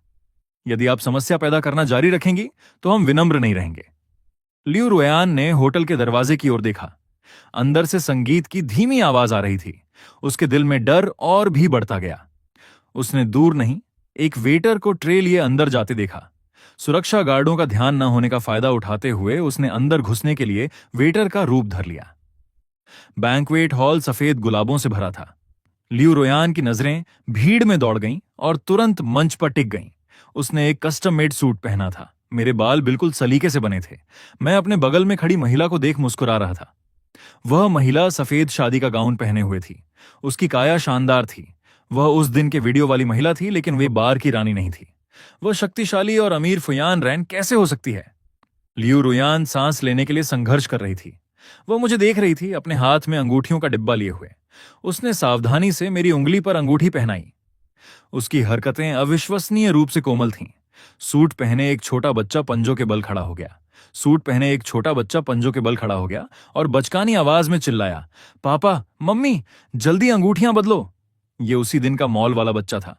यदि आप समस्या पैदा करना जारी रखेंगी तो हम विनम्र नहीं रहेंगे। लियू रुयान ने होटल के दरवाजे की ओर देखा। अंदर से संगीत की धीमी आवाज आ रही थी। उसके दिल में डर और भी बढ़ता गया। उसने दूर नहीं, एक वेटर को ट्रे लिए अंदर जाते देखा। सुरक्षा गार्डों का ध्यान न होने का फायदा उठाते हुए उसने अंदर घुसने के लिए वेटर का रूप धर लिया। बैंक्वेट हॉल सफेद गुलाबों से भरा था। लियू रुयान की नजरें भीड़ में दौड़ गईं और तुरंत मंच पर टिक गईं। उसने एक कस्टम मेड सूट पहना था। मेरे बाल बिल्कुल सलीके से बने थे। मैं अपने बगल में खड़ी महिला को देख मुस्कुरा रहा था। वह महिला सफेद शादी का गाउन पहने हुए थी। उसकी काया शानदार थी। वह उस दिन के वीडियो वाली महिला थी, लेकिन वे बार की रानी नहीं थी। वह शक्तिशाली और अमीर फुयान रैन कैसे हो सकती है? लियू रुयान सांस लेने के लिए संघर्ष कर रही थी। वह मुझे देख रही थी, अपने हाथ में अंगूठियों का डिब्बा लिए हुए। उसने सावधानी से मेरी उंगली पर अंगूठी पहनाई। उसकी हरकतें अविश्वसनीय रूप से कोमल थीं। सूट पहने एक छोटा बच्चा पंजों के बल खड़ा हो गया। सूट पहने एक छोटा बच्चा पंजों के बल खड़ा हो गया और बचकानी आवाज में चिल्लाया, पापा, मम्मी, जल्दी अंगूठियां बदलो। ये उसी दिन का मॉल वाला बच्चा था।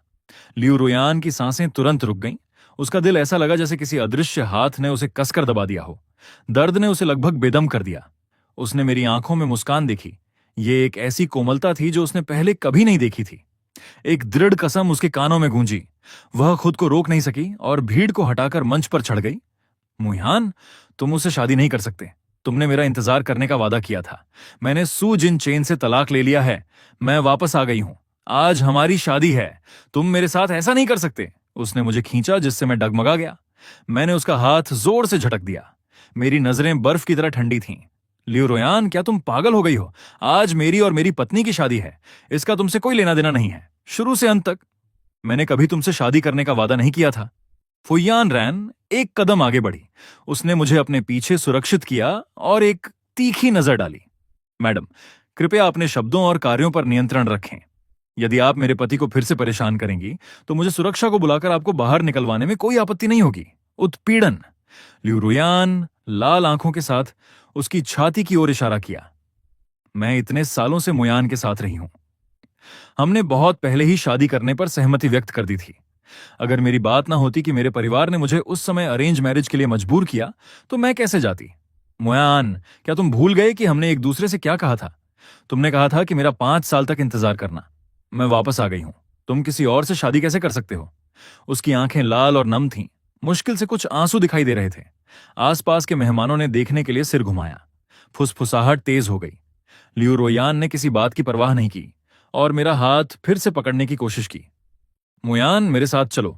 लियू रुयान की सांसें तुरंत रुक गईं। उसका दिल ऐसा लगा जैसे किसी अदृश्य हाथ ने उसे कसकर दबा दिया हो। दर्द ने उसे लगभग बेदम कर दिया। उसने मेरी आंखों में मुस्कान देखी। ये एक ऐसी कोमलता थी जो उसने पहले कभी नहीं देखी थी। एक दृढ़ कसम उसके कानों में गूंजी। वह खुद को रोक नहीं सकी और भीड़ को हटाकर मंच पर चढ़ गई। मुयान, तुम उससे शादी नहीं कर सकते। तुमने मेरा इंतजार करने का वादा किया था। मैंने सू जिन चेन से तलाक ले लिया है। मैं वापस आ गई हूं। आज हमारी शादी है। तुम मेरे साथ ऐसा नहीं कर सकते। उसने मुझे खींचा, जिससे मैं डगमगा गया। मैंने उसका हाथ जोर से झटक दिया। मेरी नजरें बर्फ की तरह ठंडी थीं। लियू रुयान, क्या तुम पागल हो गई हो? आज मेरी और मेरी पत्नी की शादी है। इसका तुमसे कोई लेना देना नहीं है, शुरू से अंत तक। मैंने कभी तुमसे शादी करने का वादा नहीं किया था। फुयान रैन एक कदम आगे बढ़ी। उसने मुझे अपने पीछे सुरक्षित किया और एक तीखी नजर डाली। मैडम, कृपया अपने शब्दों और कार्यों पर नियंत्रण रखें। यदि आप मेरे पति को फिर से परेशान करेंगी तो मुझे सुरक्षा को बुलाकर आपको बाहर निकलवाने में कोई आपत्ति नहीं होगी। उत्पीड़न। लियू रुयान लाल आंखों के साथ उसकी छाती की ओर इशारा किया। मैं इतने सालों से मुयान के साथ रही हूं। हमने बहुत पहले ही शादी करने पर सहमति व्यक्त कर दी थी। अगर मेरी बात ना होती कि मेरे परिवार ने मुझे उस समय अरेंज मैरिज के लिए मजबूर किया तो मैं कैसे जाती? मुयान, क्या तुम भूल गए कि हमने एक दूसरे से क्या कहा था? तुमने कहा था कि मेरा 5 साल तक इंतजार करना। मैं वापस आ गई हूं। तुम किसी और से शादी कैसे कर सकते हो? उसकी आंखें लाल और नम थीं। मुश्किल से कुछ आंसू दिखाई दे रहे थे। आसपास के मेहमानों ने देखने के लिए सिर घुमाया। फुसफुसाहट तेज हो गई। लियू रुयान ने किसी बात की परवाह नहीं की और मेरा हाथ फिर से पकड़ने की कोशिश की। मुयान, मेरे साथ चलो।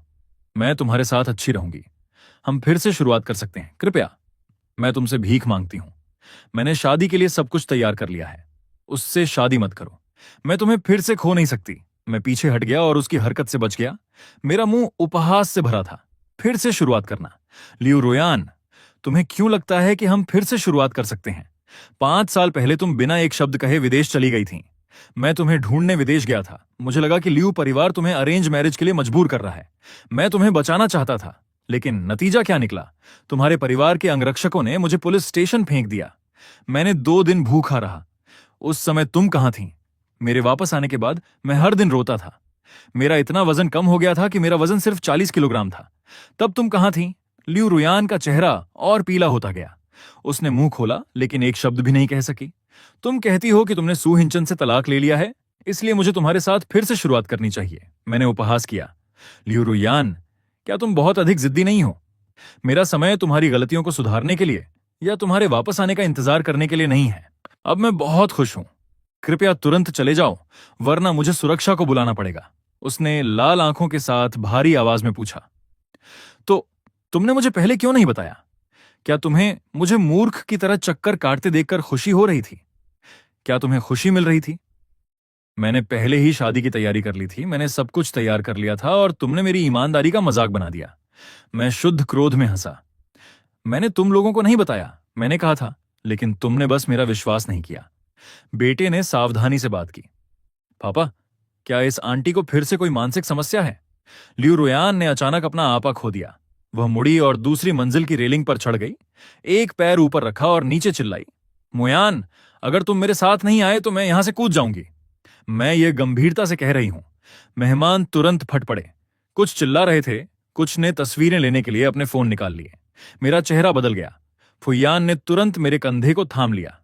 मैं तुम्हारे साथ अच्छी रहूंगी। हम फिर से शुरुआत कर सकते हैं। कृपया, मैं तुमसे भीख मांगती हूं। मैंने शादी के लिए सब कुछ तैयार कर लिया है। उससे शादी मत करो। मैं तुम्हें फिर से खो नहीं सकती। मैं पीछे हट गया और उसकी हरकत से बच गया। मेरा मुंह उपहास से भरा था। फिर से शुरुआत करना। लियू रुयान, तुम्हें क्यों लगता है कि हम फिर से शुरुआत कर सकते हैं? 5 साल पहले तुम बिना एक शब्द कहे विदेश चली गई थीं। मैं तुम्हें ढूंढने विदेश गया था। मुझे लगा कि लियू परिवार तुम्हें अरेंज मैरिज के लिए मजबूर कर रहा है। मैं तुम्हें बचाना चाहता था, लेकिन नतीजा क्या निकला? तुम्हारे परिवार के अंगरक्षकों ने मुझे पुलिस स्टेशन फेंक दिया। मैंने 2 दिन भूखा रहा। उस समय तुम कहां थीं? मेरे वापस आने के बाद मैं हर दिन रोता था। मेरा इतना वजन कम हो गया था कि मेरा वजन सिर्फ 40 किलोग्राम था। तब तुम कहां थीं? लियू रुयान का चेहरा और पीला होता गया। उसने मुंह खोला, लेकिन एक शब्द भी नहीं कह सकी। तुम कहती हो कि तुमने सू हिंचन से तलाक ले लिया है। इसलिए मुझे तुम्हारे साथ फिर से शुरुआत करनी चाहिए। मैंने उपहास किया। लियू रुयान, क्या तुम बहुत अधिक जिद्दी नहीं हो? मेरा समय तुम्हारी गलतियों को सुधारने के लिए या तुम्हारे वापस आने का इंतजार करने के लिए नहीं है। अब मैं बहुत खुश हूं। कृपया तुरंत चले जाओ, वरना मुझे सुरक्षा को बुलाना पड़ेगा। उसने लाल आंखों के साथ भारी आवाज में पूछा। तो तुमने मुझे पहले क्यों नहीं बताया? क्या तुम्हें मुझे मूर्ख की तरह चक्कर काटते देखकर खुशी हो रही थी? क्या तुम्हें खुशी मिल रही थी? मैंने पहले ही शादी की तैयारी कर ली थी। मैंने सब कुछ तैयार कर लिया था और तुमने मेरी ईमानदारी का मजाक बना दिया। मैं शुद्ध क्रोध में हंसा। मैंने तुम लोगों को नहीं बताया, मैंने कहा था, लेकिन तुमने बस मेरा विश्वास नहीं किया। बेटे ने सावधानी से बात की। पापा, क्या इस आंटी को फिर से कोई मानसिक समस्या है? लियू रुयान ने अचानक अपना आपा खो दिया। वह मुड़ी और दूसरी मंजिल की रेलिंग पर चढ़ गई, एक पैर ऊपर रखा और नीचे चिल्लाई। मुयान, अगर तुम मेरे साथ नहीं आए तो मैं यहां से कूद जाऊंगी। मैं ये गंभीरता से कह रही हूं। मेहमान तुरंत फट पड़े। कुछ चिल्ला रहे थे, कुछ ने तस्वीरें लेने के लिए अपने फोन निकाल लिए। मेरा चेहरा बदल गया। फुयान ने तुरंत मेरे कंधे को थाम लिया।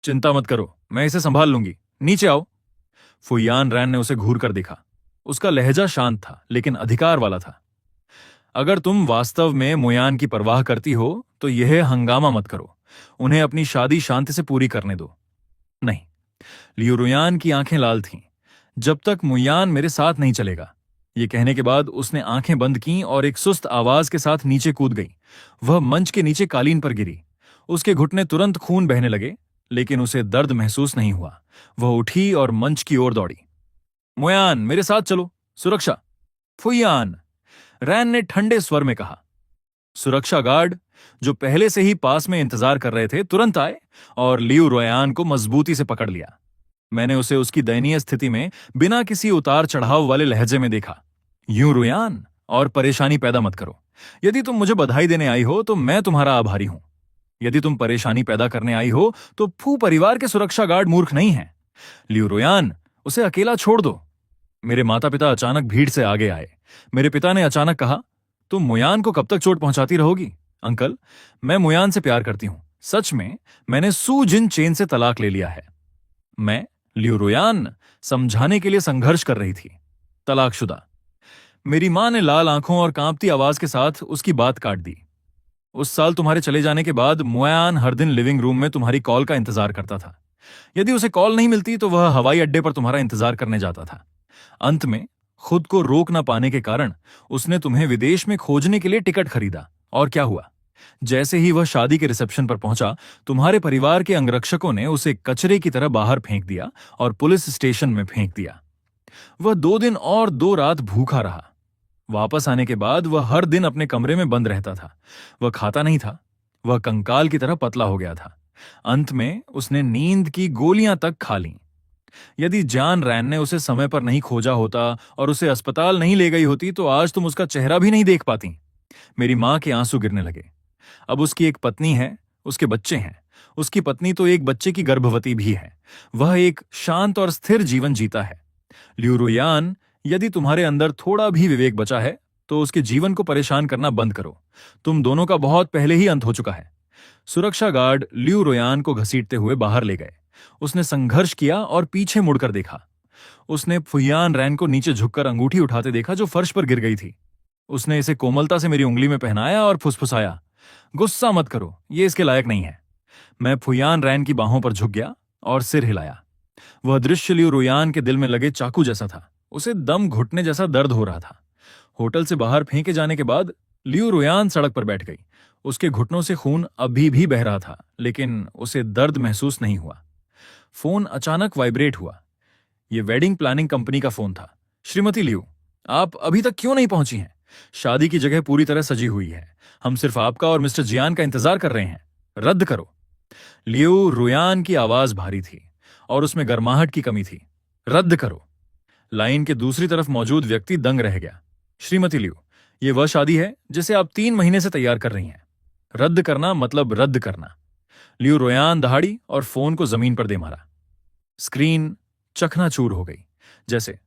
चिंता मत करो, मैं इसे संभाल लूंगी, नीचे आओ। फुयान रैन ने उसे घूर कर देखा। उसका लहजा शांत था, लेकिन अधिकार वाला था। अगर तुम वास्तव में मुयान की परवाह करती हो तो यह हंगामा मत करो। उन्हें अपनी शादी शांति से पूरी करने दो। नहीं। लियू रुयान की आंखें लाल थीं। जब तक मुयान मेरे साथ नहीं चलेगा। ये कहने के बाद उसने आंखें बंद कीं और एक सुस्त आवाज के साथ नीचे कूद गई। वह मंच के नीचे कालीन पर गिरी। उसके घुटने तुरंत खून बहने लगे, लेकिन उसे दर्द महसूस नहीं हुआ। वह उठी और मंच की ओर दौड़ी। मुयान, मेरे साथ चलो, सुरक्षा। फुयान, रैन ने ठंडे स्वर में कहा। सुरक्षा गार्ड, जो पहले से ही पास में इंतजार कर रहे थे, तुरंत आए और लियू रुयान को मजबूती से पकड़ लिया। मैंने उसे उसकी दयनीय स्थिति में बिना किसी उतार चढ़ाव वाले लहजे में देखा। यूं रुयान, और परेशानी पैदा मत करो। यदि तुम मुझे बधाई देने आई हो तो मैं तुम्हारा आभारी हूं। यदि तुम परेशानी पैदा करने आई हो तो फू परिवार के सुरक्षा गार्ड मूर्ख नहीं हैं। लियू रुयान, उसे अकेला छोड़ दो। मेरे माता पिता अचानक भीड़ से आगे आए। मेरे पिता ने अचानक कहा, तुम मुयान को कब तक चोट पहुंचाती रहोगी? अंकल, मैं मुयान से प्यार करती हूं। सच में, मैंने सू जिन चेन से तलाक ले लिया है। मैं, लियू रुयान, समझाने के लिए संघर्ष कर रही थी। तलाकशुदा। मेरी मां ने लाल आंखों और कांपती आवाज के साथ उसकी बात काट दी। उस साल तुम्हारे चले जाने के बाद मुयान हर दिन लिविंग रूम में तुम्हारी कॉल का इंतजार करता था। यदि उसे कॉल नहीं मिलती तो वह हवाई अड्डे पर तुम्हारा इंतजार करने जाता था। अंत में खुद को रोक न पाने के कारण उसने तुम्हें विदेश में खोजने के लिए टिकट खरीदा। और क्या हुआ? जैसे ही वह शादी के रिसेप्शन पर पहुंचा, तुम्हारे परिवार के अंगरक्षकों ने उसे कचरे की तरह बाहर फेंक दिया और पुलिस स्टेशन में फेंक दिया। वह 2 दिन और 2 रात भूखा रहा। वापस आने के बाद वह हर दिन अपने कमरे में बंद रहता था। वह खाता नहीं था। वह कंकाल की तरह पतला हो गया था। अंत में उसने नींद की गोलियां तक खा लीं। यदि जॉन रैन ने उसे समय पर नहीं खोजा होता और उसे अस्पताल नहीं ले गई होती तो आज तुम उसका चेहरा भी नहीं देख पाती। मेरी मां के आंसू गिरने लगे। अब उसकी एक पत्नी है, उसके बच्चे हैं। उसकी पत्नी तो एक बच्चे की गर्भवती भी है। वह एक शांत और स्थिर जीवन जीता है। लियू रुयान, यदि तुम्हारे अंदर थोड़ा भी विवेक बचा है तो उसके जीवन को परेशान करना बंद करो। तुम दोनों का बहुत पहले ही अंत हो चुका है। सुरक्षा गार्ड लियू रुयान को घसीटते हुए बाहर ले गए। उसने संघर्ष किया और पीछे मुड़कर देखा। उसने फुयान रैन को नीचे झुककर अंगूठी उठाते देखा जो फर्श पर गिर गई थी। उसने इसे कोमलता से मेरी उंगली में पहनाया और फुसफुसाया, गुस्सा मत करो, ये इसके लायक नहीं है। मैं फुयान रैन की बाहों पर झुक गया और सिर हिलाया। वह दृश्य लियू रुयान के दिल में लगे चाकू जैसा था। उसे दम घुटने जैसा दर्द हो रहा था। होटल से बाहर फेंके जाने के बाद लियू रुयान सड़क पर बैठ गई। उसके घुटनों से खून अभी भी बह रहा था, लेकिन उसे दर्द महसूस नहीं हुआ। फोन अचानक वाइब्रेट हुआ। यह वेडिंग प्लानिंग कंपनी का फोन था। श्रीमती लियू, आप अभी तक क्यों नहीं पहुंची हैं? शादी की जगह पूरी तरह सजी हुई है। हम सिर्फ आपका और मिस्टर जियान का इंतजार कर रहे हैं। रद्द करो। लियू रुयान की आवाज भारी थी और उसमें गर्माहट की कमी थी। रद्द करो। लाइन के दूसरी तरफ मौजूद व्यक्ति दंग रह गया। श्रीमती लियू, यह वह शादी है जिसे आप 3 महीने से तैयार कर रही हैं। रद्द करना मतलब रद्द करना। लियू रुयान दहाड़ी और फोन को जमीन पर दे मारा। स्क्रीन चकनाचूर हो गई। जैसे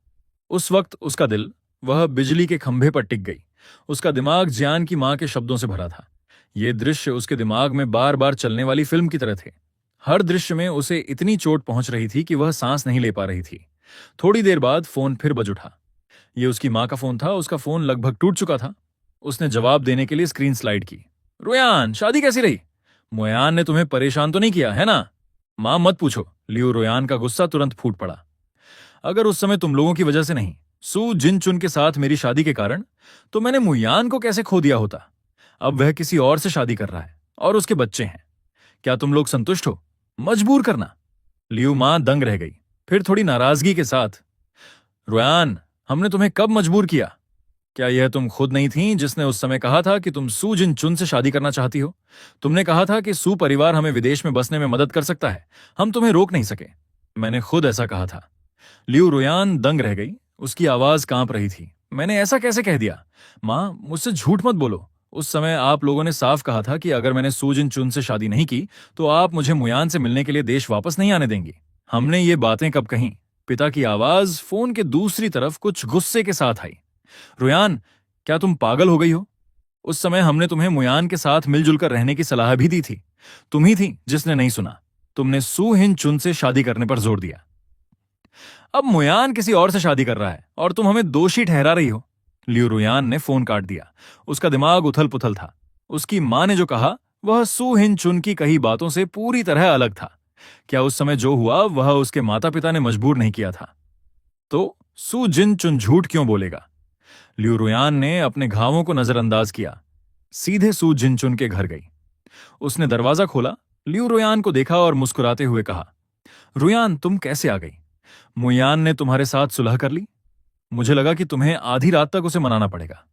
उस वक्त उसका दिल वह बिजली के खंभे पर टिक गई। उसका दिमाग जियान की मां के शब्दों से भरा था। ये दृश्य उसके दिमाग में बार बार चलने वाली फिल्म की तरह थे। हर दृश्य में उसे इतनी चोट पहुंच रही थी कि वह सांस नहीं ले पा रही थी। थोड़ी देर बाद फोन फिर बज उठा। ये उसकी माँ का फोन था। उसका फोन लगभग टूट चुका था। उसने जवाब देने के लिए स्क्रीन स्लाइड की। रोयान, शादी कैसी रही? मोयान ने तुम्हें परेशान तो नहीं किया है ना? माँ मत पूछो। लियो रोयान का गुस्सा तुरंत फूट पड़ा। अगर उस समय तुम लोगों की वजह से नहीं, सू जिन चुन के साथ मेरी शादी के कारण, तो मैंने मुयान को कैसे खो दिया होता। अब वह किसी और से शादी कर रहा है और उसके बच्चे हैं। क्या तुम लोग संतुष्ट हो? मजबूर करना। लियू मां दंग रह गई। फिर थोड़ी नाराजगी के साथ, रोयान, हमने तुम्हें कब मजबूर किया? क्या यह तुम खुद नहीं थी जिसने उस समय कहा था कि तुम सू जिन चुन से शादी करना चाहती हो? तुमने कहा था कि सू परिवार हमें विदेश में बसने में मदद कर सकता है, हम तुम्हें रोक नहीं सके। मैंने खुद ऐसा कहा था। लियू रोयान दंग रह गई। उसकी आवाज कांप रही थी। मैंने ऐसा कैसे कह दिया? मां, मुझसे झूठ मत बोलो। उस समय आप लोगों ने साफ कहा था कि अगर मैंने सू जिन चुन से शादी नहीं की तो आप मुझे मुयान से मिलने के लिए देश वापस नहीं आने देंगी। हमने ये बातें कब कहीं? पिता की आवाज फोन के दूसरी तरफ कुछ गुस्से के साथ आई। रोयान, क्या तुम पागल हो गई हो? उस समय हमने तुम्हें मुयान के साथ मिलजुल कर रहने की सलाह भी दी थी। तुम ही थी जिसने नहीं सुना। तुमने सू हिन चुन से शादी करने पर जोर दिया। अब मुयान किसी और से शादी कर रहा है और तुम हमें दोषी ठहरा रही हो। लियू रुयान ने फोन काट दिया। उसका दिमाग उथल पुथल था। उसकी मां ने जो कहा वह सू हिन चुन की कही बातों से पूरी तरह अलग था। क्या उस समय जो हुआ वह उसके माता पिता ने मजबूर नहीं किया था? तो सू जिन चुन झूठ क्यों बोलेगा? लियू रुयान ने अपने घावों को नजरअंदाज किया। सीधे सू जिन चुन के घर गई। उसने दरवाजा खोला, लियू रुयान को देखा और मुस्कुराते हुए कहा, रुयान, तुम कैसे आ गई? मुयान ने तुम्हारे साथ सुलह कर ली? मुझे लगा कि तुम्हें आधी रात तक उसे मनाना पड़ेगा।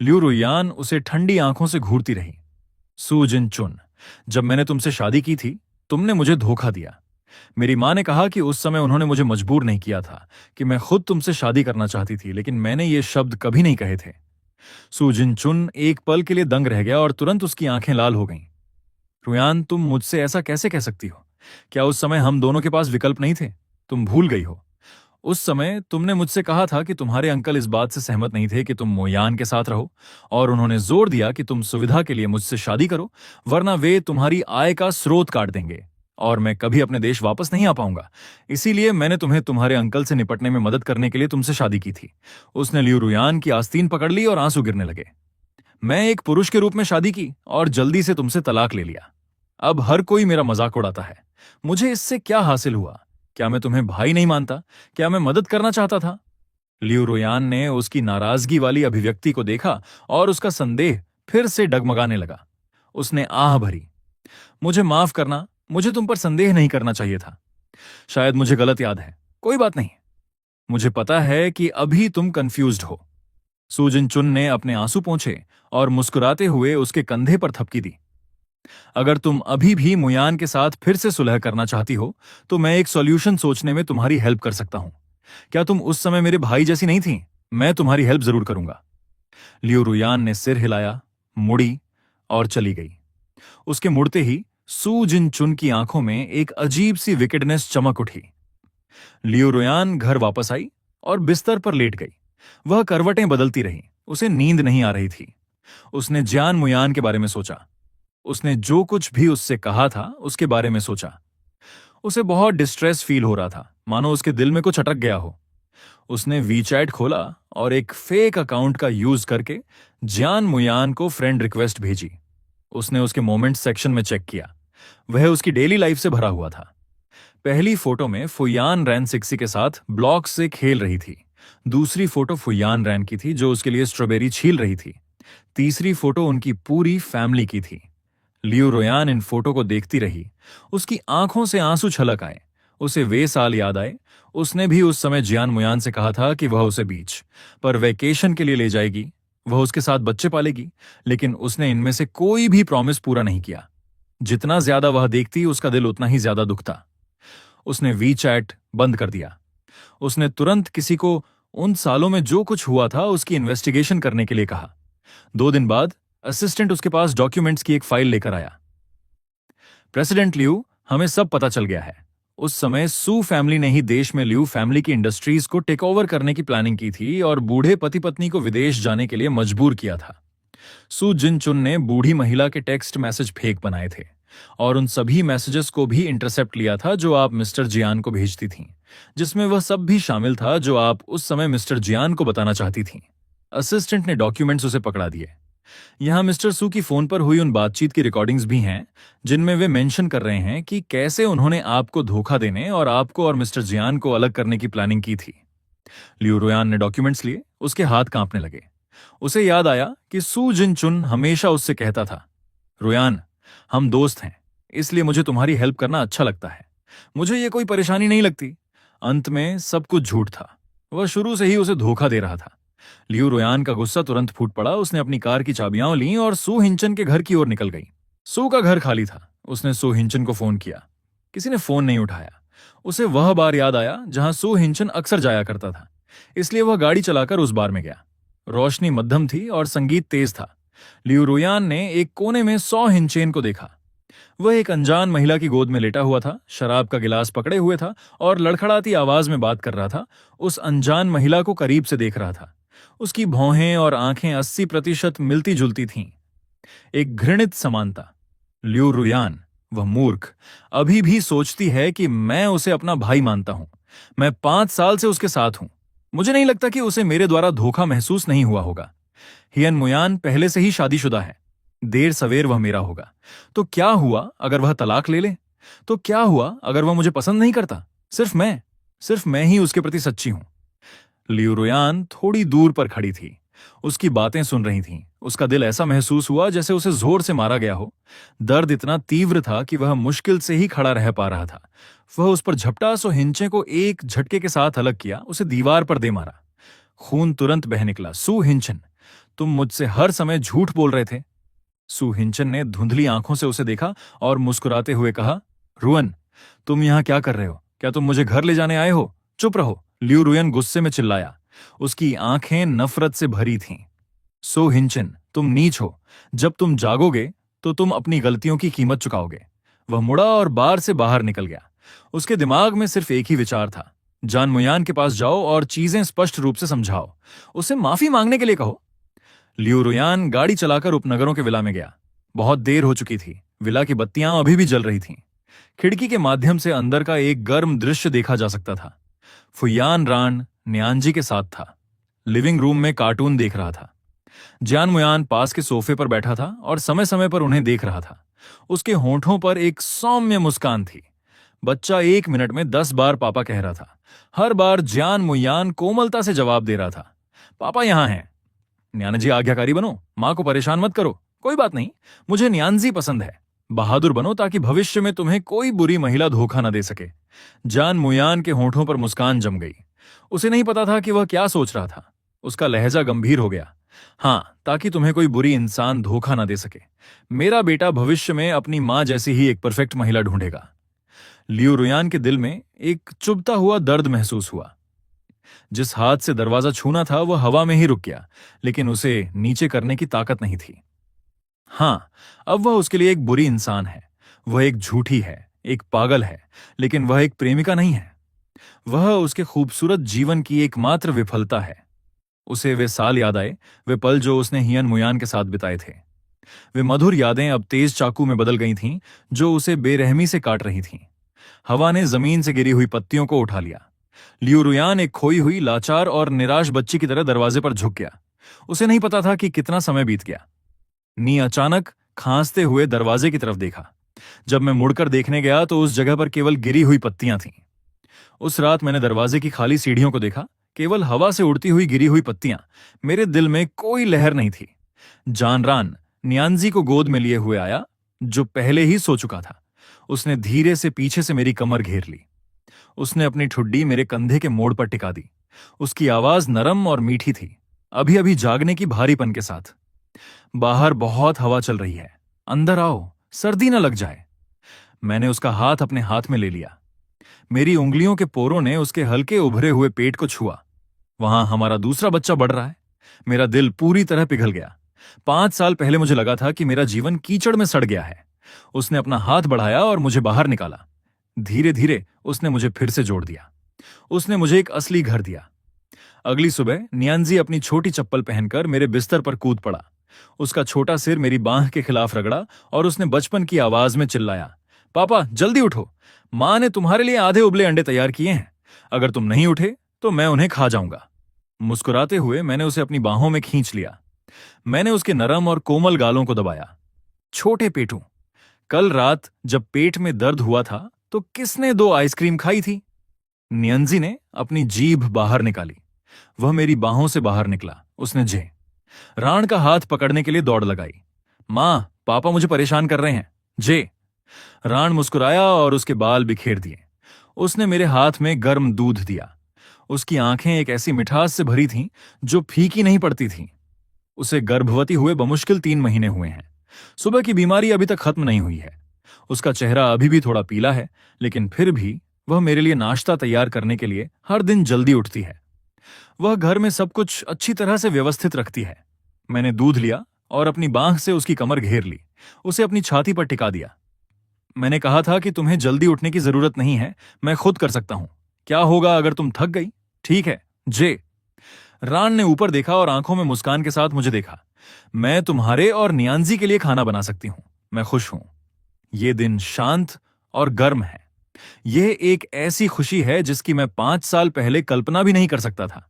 लियू रुयान उसे ठंडी आंखों से घूरती रही। सू जिन चुन, जब मैंने तुमसे शादी की थी तुमने मुझे धोखा दिया। मेरी मां ने कहा कि उस समय उन्होंने मुझे मजबूर नहीं किया था, कि मैं खुद तुमसे शादी करना चाहती थी, लेकिन मैंने ये शब्द कभी नहीं कहे थे। सू जिन चुन एक पल के लिए दंग रह गया और तुरंत उसकी आंखें लाल हो गईं। रुयान, तुम मुझसे ऐसा कैसे कह सकती हो? क्या उस समय हम दोनों के पास विकल्प नहीं थे? तुम भूल गई हो। उस समय तुमने मुझसे कहा था कि तुम्हारे अंकल इस बात से सहमत नहीं थे कि तुम मोयान के साथ रहो, और उन्होंने जोर दिया कि तुम सुविधा के लिए मुझसे शादी करो, वरना वे तुम्हारी आय का स्रोत काट देंगे और मैं कभी अपने देश वापस नहीं आ पाऊंगा। इसीलिए मैंने तुम्हें तुम्हारे अंकल से निपटने में मदद करने के लिए तुमसे शादी की थी। उसने लियू रुयान की आस्तीन पकड़ ली और आंसू गिरने लगे। मैं एक पुरुष के रूप में शादी की और जल्दी से तुमसे तलाक ले लिया। अब हर कोई मेरा मजाक उड़ाता है। मुझे इससे क्या हासिल हुआ? क्या मैं तुम्हें भाई नहीं मानता? क्या मैं मदद करना चाहता था? लियू रोयान ने उसकी नाराजगी वाली अभिव्यक्ति को देखा और उसका संदेह फिर से डगमगाने लगा। उसने आह भरी, मुझे माफ करना, मुझे तुम पर संदेह नहीं करना चाहिए था। शायद मुझे गलत याद है। कोई बात नहीं। मुझे पता है कि अभी तुम कंफ्यूज्ड हो। सू जिन चुन ने अपने आंसू पोंछे और मुस्कुराते हुए उसके कंधे पर थपकी दी। अगर तुम अभी भी मुयान के साथ फिर से सुलह करना चाहती हो तो मैं एक सॉल्यूशन सोचने में तुम्हारी हेल्प कर सकता हूं। क्या तुम उस समय मेरे भाई जैसी नहीं थी? मैं तुम्हारी हेल्प जरूर करूंगा। लियू रुयान ने सिर हिलाया, मुड़ी और चली गई। उसके मुड़ते ही सू जिन चुन की आंखों में एक अजीब सी विकेडनेस चमक उठी। लियू रुयान घर वापस आई और बिस्तर पर लेट गई। वह करवटें बदलती रही। उसे नींद नहीं आ रही थी। उसने जियान मुयान के बारे में सोचा। उसने जो कुछ भी उससे कहा था उसके बारे में सोचा। उसे बहुत डिस्ट्रेस फील हो रहा था, मानो उसके दिल में कुछ अटक गया हो। उसने वीचैट खोला और एक फेक अकाउंट का यूज करके जियान मुयान को फ्रेंड रिक्वेस्ट भेजी। उसने उसके मोमेंट सेक्शन में चेक किया। वह उसकी डेली लाइफ से भरा हुआ था। पहली फोटो में फुयान रैन सिक्सी के साथ ब्लॉक से खेल रही थी। दूसरी फोटो फुयान रैन की थी जो उसके लिए स्ट्रॉबेरी छील रही थी। तीसरी फोटो उनकी पूरी फैमिली की थी। लियू रोयान इन फोटो को देखती रही। उसकी आंखों से आंसू छलक आए। उसे वे साल याद आए। उसने भी उस समय जियान मुयान से कहा था कि वह उसे बीच पर वेकेशन के लिए ले जाएगी, वह उसके साथ बच्चे पालेगी, लेकिन उसने इनमें से कोई भी प्रॉमिस पूरा नहीं किया। जितना ज्यादा वह देखती उसका दिल उतना ही ज्यादा दुखता। उसने वीचैट बंद कर दिया। उसने तुरंत किसी को उन सालों में जो कुछ हुआ था उसकी इन्वेस्टिगेशन करने के लिए कहा। 2 दिन बाद असिस्टेंट उसके पास डॉक्यूमेंट्स की एक फाइल लेकर आया। प्रेसिडेंट लियू, हमें सब पता चल गया है। उस समय सू फैमिली ने ही देश में लियू फैमिली की इंडस्ट्रीज को टेक ओवर करने की प्लानिंग की थी और बूढ़े पति पत्नी को विदेश जाने के लिए मजबूर किया था। सू जिन चुन ने बूढ़ी महिला के टेक्स्ट मैसेज फेक बनाए थे और उन सभी मैसेजेस को भी इंटरसेप्ट लिया था जो आप मिस्टर जियान को भेजती थीं, जिसमें वह सब भी शामिल था जो आप उस समय मिस्टर जियान को बताना चाहती थीं। असिस्टेंट ने डॉक्यूमेंट्स उसे पकड़ा दिए। यहाँ मिस्टर सू की फोन पर हुई उन बातचीत की रिकॉर्डिंग्स भी हैं, जिनमें वे मेंशन कर रहे हैं कि कैसे उन्होंने आपको धोखा देने और आपको और मिस्टर जियान को अलग करने की प्लानिंग की थी। लियू रुयान ने डॉक्यूमेंट्स लिए, उसके हाथ कांपने लगे। उसे याद आया कि सू जिन चुन हमेशा उससे कहता था, रुयान, हम दोस्त हैं, इसलिए मुझे तुम्हारी हेल्प करना अच्छा लगता है, मुझे ये कोई परेशानी नहीं लगती। अंत में सब कुछ झूठ था। वह शुरू से ही उसे धोखा दे रहा था। लियू रुयान का गुस्सा तुरंत फूट पड़ा। उसने अपनी कार की चाबियां लीं और सू हिंचन के घर की ओर निकल गई। सू का घर खाली था। उसने सू हिंचन को फोन किया। किसी ने फोन नहीं उठाया। उसे वह बार याद आया जहां सू हिंचन अक्सर जाया करता था, इसलिए वह गाड़ी चलाकर उस बार में गया। रोशनी मध्यम थी और संगीत तेज था। लियू रुयान ने एक कोने में सौ हिंचेन को देखा। वह एक अनजान महिला की गोद में लेटा हुआ था, शराब का गिलास पकड़े हुए था और लड़खड़ाती आवाज में बात कर रहा था। उस अनजान महिला को करीब से देख रहा था। उसकी भौहें और आंखें 80% मिलती जुलती थीं। एक घृणित समानता। लियू रुयान, वह मूर्ख, अभी भी सोचती है कि मैं उसे अपना भाई मानता हूं। मैं 5 साल से उसके साथ हूं। मुझे नहीं लगता कि उसे मेरे द्वारा धोखा महसूस नहीं हुआ होगा। हियन मुयान पहले से ही शादीशुदा है। देर सवेर वह मेरा होगा। तो क्या हुआ अगर वह तलाक ले ले? तो क्या हुआ अगर वह मुझे पसंद नहीं करता? सिर्फ मैं ही उसके प्रति सच्ची हूं। लियू रुयान थोड़ी दूर पर खड़ी थी। उसकी बातें सुन रही थीं। उसका दिल ऐसा महसूस हुआ जैसे उसे जोर से मारा गया हो। दर्द इतना तीव्र था कि वह मुश्किल से ही खड़ा रह पा रहा था। वह उस पर झपटा, सो हिंचे को एक झटके के साथ अलग किया, उसे दीवार पर दे मारा। खून तुरंत बह निकला। सू हिंचन, तुम मुझसे हर समय झूठ बोल रहे थे। सू हिंचन ने धुंधली आंखों से उसे देखा और मुस्कुराते हुए कहा, रुअन, तुम यहां क्या कर रहे हो? क्या तुम मुझे घर ले जाने आए हो? चुप रहो, लियू रुयन गुस्से में चिल्लाया। उसकी आंखें नफरत से भरी थीं। सो हिंचन, तुम नीच हो। जब तुम जागोगे तो तुम अपनी गलतियों की कीमत चुकाओगे। वह मुड़ा और बार से बाहर निकल गया। उसके दिमाग में सिर्फ एक ही विचार था, जान मुयान के पास जाओ और चीजें स्पष्ट रूप से समझाओ। उसे माफी मांगने के लिए कहो। लियू रुयान गाड़ी चलाकर उपनगरों के विला में गया। बहुत देर हो चुकी थी। विला की बत्तियां अभी भी जल रही थीं। खिड़की के माध्यम से अंदर का एक गर्म दृश्य देखा जा सकता था। फुयान रान न्यानजी के साथ था। लिविंग रूम में कार्टून देख रहा था। जान मुयान पास के सोफे पर बैठा था और समय समय पर उन्हें देख रहा था। उसके होंठों पर एक सौम्य मुस्कान थी। बच्चा 1 मिनट में 10 बार पापा कह रहा था। हर बार जान मुयान कोमलता से जवाब दे रहा था, पापा यहां हैं। न्यानजी, आज्ञाकारी बनो, मां को परेशान मत करो। कोई बात नहीं, मुझे न्यानजी पसंद है। बहादुर बनो ताकि भविष्य में तुम्हें कोई बुरी महिला धोखा न दे सके। जान मुयान के होंठों पर मुस्कान जम गई। उसे नहीं पता था कि वह क्या सोच रहा था। उसका लहजा गंभीर हो गया। हां, ताकि तुम्हें कोई बुरी इंसान धोखा न दे सके। मेरा बेटा भविष्य में अपनी मां जैसी ही एक परफेक्ट महिला ढूंढेगा। लियू रुयान के दिल में एक चुभता हुआ दर्द महसूस हुआ। जिस हाथ से दरवाजा छूना था वह हवा में ही रुक गया, लेकिन उसे नीचे करने की ताकत नहीं थी। हां, अब वह उसके लिए एक बुरी इंसान है। वह एक झूठी है, एक पागल है, लेकिन वह एक प्रेमिका नहीं है। वह उसके खूबसूरत जीवन की एकमात्र विफलता है। उसे वे साल याद आए, वे पल जो उसने हियन मुयान के साथ बिताए थे। वे मधुर यादें अब तेज चाकू में बदल गई थीं, जो उसे बेरहमी से काट रही थीं। हवा ने जमीन से गिरी हुई पत्तियों को उठा लिया। लियू रुयान एक खोई हुई, लाचार और निराश बच्ची की तरह दरवाजे पर झुक गया। उसे नहीं पता था कि कितना समय बीत गया। नी अचानक खांसते हुए दरवाजे की तरफ देखा। जब मैं मुड़कर देखने गया तो उस जगह पर केवल गिरी हुई पत्तियां थीं। उस रात मैंने दरवाजे की खाली सीढ़ियों को देखा, केवल हवा से उड़ती हुई गिरी हुई पत्तियां। मेरे दिल में कोई लहर नहीं थी। जानरान न्यानजी को गोद में लिए हुए आया, जो पहले ही सो चुका था। उसने धीरे से पीछे से मेरी कमर घेर ली। उसने अपनी ठुड्डी मेरे कंधे के मोड़ पर टिका दी। उसकी आवाज नरम और मीठी थी, अभी अभी जागने की भारीपन के साथ। बाहर बहुत हवा चल रही है, अंदर आओ, सर्दी न लग जाए। मैंने उसका हाथ अपने हाथ में ले लिया। मेरी उंगलियों के पोरों ने उसके हल्के उभरे हुए पेट को छुआ। वहां हमारा दूसरा बच्चा बढ़ रहा है। मेरा दिल पूरी तरह पिघल गया। 5 साल पहले मुझे लगा था कि मेरा जीवन कीचड़ में सड़ गया है। उसने अपना हाथ बढ़ाया और मुझे बाहर निकाला। धीरे धीरे उसने मुझे फिर से जोड़ दिया। उसने मुझे एक असली घर दिया। अगली सुबह न्यानजी अपनी छोटी चप्पल पहनकर मेरे बिस्तर पर कूद पड़ा। उसका छोटा सिर मेरी बांह के खिलाफ रगड़ा और उसने बचपन की आवाज में चिल्लाया, पापा जल्दी उठो, माँ ने तुम्हारे लिए आधे उबले अंडे तैयार किए हैं, अगर तुम नहीं उठे तो मैं उन्हें खा जाऊंगा। मुस्कुराते हुए मैंने उसे अपनी बाहों में खींच लिया। मैंने उसके नरम और कोमल गालों को दबाया। छोटे पेटू, कल रात जब पेट में दर्द हुआ था तो किसने 2 आइसक्रीम खाई थी? नियंजी ने अपनी जीभ बाहर निकाली। वह मेरी बाहों से बाहर निकला। उसने जे राण का हाथ पकड़ने के लिए दौड़ लगाई। मां, पापा मुझे परेशान कर रहे हैं, जे। राण मुस्कुराया और उसके बाल बिखेर दिए। उसने मेरे हाथ में गर्म दूध दिया। उसकी आंखें एक ऐसी मिठास से भरी थीं जो फीकी नहीं पड़ती थीं। उसे गर्भवती हुए बमुश्किल 3 महीने हुए हैं। सुबह की बीमारी अभी तक खत्म नहीं हुई है। उसका चेहरा अभी भी थोड़ा पीला है, लेकिन फिर भी वह मेरे लिए नाश्ता तैयार करने के लिए हर दिन जल्दी उठती है। वह घर में सब कुछ अच्छी तरह से व्यवस्थित रखती है। मैंने दूध लिया और अपनी बांह से उसकी कमर घेर ली, उसे अपनी छाती पर टिका दिया। मैंने कहा था कि तुम्हें जल्दी उठने की जरूरत नहीं है, मैं खुद कर सकता हूं। क्या होगा अगर तुम थक गई? ठीक है, जे। रान ने ऊपर देखा और आंखों में मुस्कान के साथ मुझे देखा। मैं तुम्हारे और नियांजी के लिए खाना बना सकती हूं, मैं खुश हूं। ये दिन शांत और गर्म है। यह एक ऐसी खुशी है जिसकी मैं 5 साल पहले कल्पना भी नहीं कर सकता था।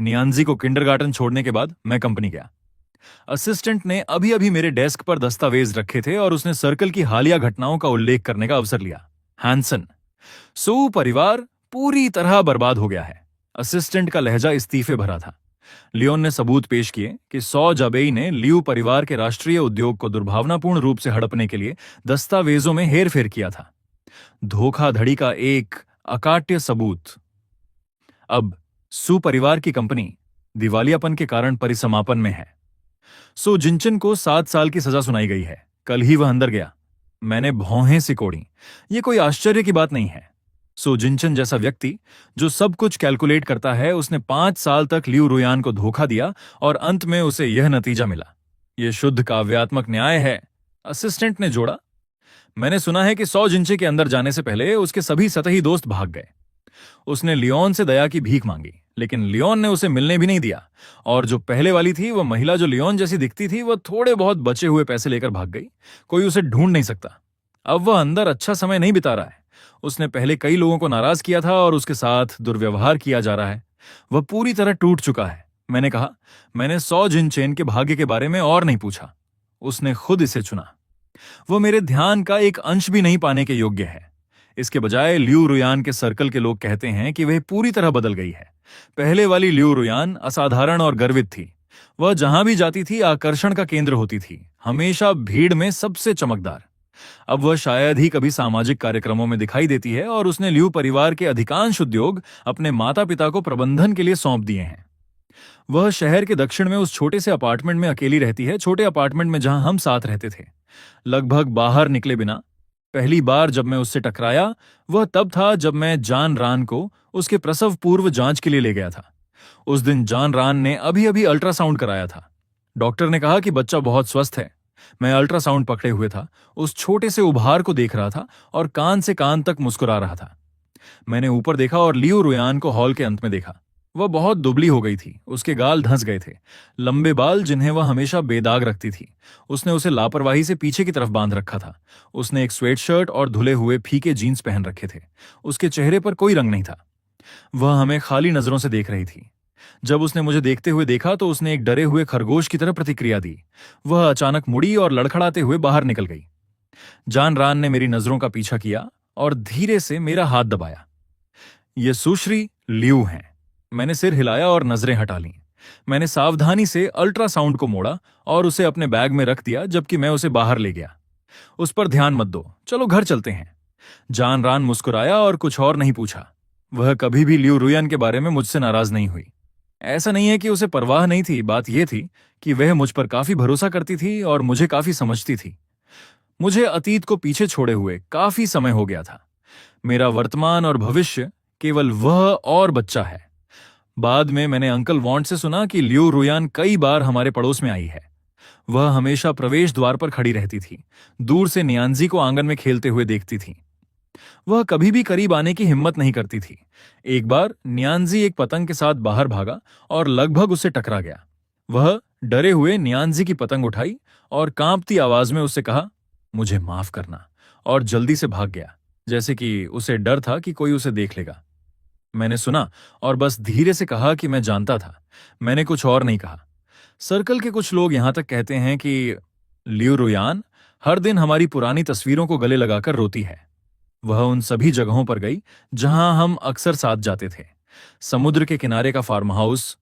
नियांजी को किंडरगार्टन छोड़ने के बाद मैं कंपनी गया। असिस्टेंट ने अभी अभी मेरे डेस्क पर दस्तावेज रखे थे और उसने सर्कल की हालिया घटनाओं का उल्लेख करने का अवसर लिया। हैंसन, सू परिवार पूरी तरह बर्बाद हो गया है। असिस्टेंट का लहजा इस्तीफे भरा था। लियोन ने सबूत पेश किए कि सौ जाबेई ने लियू परिवार के राष्ट्रीय उद्योग को दुर्भावनापूर्ण रूप से हड़पने के लिए दस्तावेजों में हेरफेर किया था। धोखाधड़ी का एक अकाट्य सबूत। अब सू परिवार की कंपनी दिवालियापन के कारण परिसमापन में है। सो जिंचन को 7 साल की सजा सुनाई गई है। कल ही वह अंदर गया। मैंने भौहें सिकोड़ी। यह कोई आश्चर्य की बात नहीं है। सो जिंचन जैसा व्यक्ति जो सब कुछ कैलकुलेट करता है, उसने 5 साल तक लियू रुयान को धोखा दिया और अंत में उसे यह नतीजा मिला। यह शुद्ध काव्यात्मक न्याय है, असिस्टेंट ने जोड़ा। मैंने सुना है कि सौ जिंचे के अंदर जाने से पहले उसके सभी सतही दोस्त भाग गए। उसने लियोन से दया की भीख मांगी, लेकिन लियोन ने उसे मिलने भी नहीं दिया। और जो पहले वाली थी, वह महिला जो लियोन जैसी दिखती थी, वह थोड़े बहुत बचे हुए पैसे लेकर भाग गई। कोई उसे ढूंढ नहीं सकता। अब वह अंदर अच्छा समय नहीं बिता रहा है। उसने पहले कई लोगों को नाराज किया था और उसके साथ दुर्व्यवहार किया जा रहा है। वह पूरी तरह टूट चुका है। मैंने कहा, मैंने सौ जिनचेन के भाग्य के बारे में और नहीं पूछा। उसने खुद इसे चुना। वह मेरे ध्यान का एक अंश भी नहीं पाने के योग्य है। इसके बजाय लियू रुयान के सर्कल के लोग कहते हैं कि वह पूरी तरह बदल गई है। पहले वाली लियू रुयान असाधारण और गर्वित थी। वह जहां भी जाती थी आकर्षण का केंद्र होती थी, हमेशा भीड़ में सबसे चमकदार। अब वह शायद ही कभी सामाजिक कार्यक्रमों में दिखाई देती है और उसने लियू परिवार के अधिकांश उद्योग अपने माता पिता को प्रबंधन के लिए सौंप दिए हैं। वह शहर के दक्षिण में उस छोटे से अपार्टमेंट में अकेली रहती है, छोटे अपार्टमेंट में जहां हम साथ रहते थे, लगभग बाहर निकले बिना। पहली बार जब मैं उससे टकराया, वह तब था जब मैं जान रान को उसके प्रसव पूर्व जांच के लिए ले गया था। उस दिन जान रान ने अभी अभी अल्ट्रासाउंड कराया था। डॉक्टर ने कहा कि बच्चा बहुत स्वस्थ है। मैं अल्ट्रासाउंड पकड़े हुए था, उस छोटे से उभार को देख रहा था और कान से कान तक मुस्कुरा रहा था। मैंने ऊपर देखा और लियू रुयान को हॉल के अंत में देखा। वह बहुत दुबली हो गई थी। उसके गाल धंस गए थे, लंबे बाल जिन्हें वह हमेशा बेदाग रखती थी। उसने उसे लापरवाही से पीछे की तरफ बांध रखा था। उसने एक स्वेटशर्ट और धुले हुए फीके जीन्स पहन रखे थे। उसके चेहरे पर कोई रंग नहीं था। वह हमें खाली नजरों से देख रही थी। जब उसने मुझे देखते हुए देखा तो उसने एक डरे हुए खरगोश की तरह प्रतिक्रिया दी। वह अचानक मुड़ी और लड़खड़ाते हुए बाहर निकल गई। जान रान ने मेरी नजरों का पीछा किया और धीरे से मेरा हाथ दबाया। ये सुश्री लियू हैं। मैंने सिर हिलाया और नजरें हटा लीं। मैंने सावधानी से अल्ट्रासाउंड को मोड़ा और उसे अपने बैग में रख दिया, जबकि मैं उसे बाहर ले गया। उस पर ध्यान मत दो, चलो घर चलते हैं। जान रान मुस्कुराया और कुछ और नहीं पूछा। वह कभी भी लियू रुयान के बारे में मुझसे नाराज नहीं हुई। ऐसा नहीं है कि उसे परवाह नहीं थी, बात यह थी कि वह मुझ पर काफी भरोसा करती थी और मुझे काफी समझती थी। मुझे अतीत को पीछे छोड़े हुए काफी समय हो गया था। मेरा वर्तमान और भविष्य केवल वह और बच्चा है। बाद में मैंने अंकल वॉन्ट से सुना कि लियू रुयान कई बार हमारे पड़ोस में आई है। वह हमेशा प्रवेश द्वार पर खड़ी रहती थी, दूर से नियांजी को आंगन में खेलते हुए देखती थी। वह कभी भी करीब आने की हिम्मत नहीं करती थी। एक बार नियांजी एक पतंग के साथ बाहर भागा और लगभग उससे टकरा गया। वह डरे हुए नियांजी की पतंग उठाई और कांपती आवाज में उससे कहा, मुझे माफ करना, और जल्दी से भाग गया, जैसे कि उसे डर था कि कोई उसे देख लेगा। मैंने सुना और बस धीरे से कहा कि मैं जानता था। मैंने कुछ और नहीं कहा। सर्कल के कुछ लोग यहां तक कहते हैं कि लियू रुयान हर दिन हमारी पुरानी तस्वीरों को गले लगाकर रोती है। वह उन सभी जगहों पर गई जहां हम अक्सर साथ जाते थे। समुद्र के किनारे का फार्म हाउस,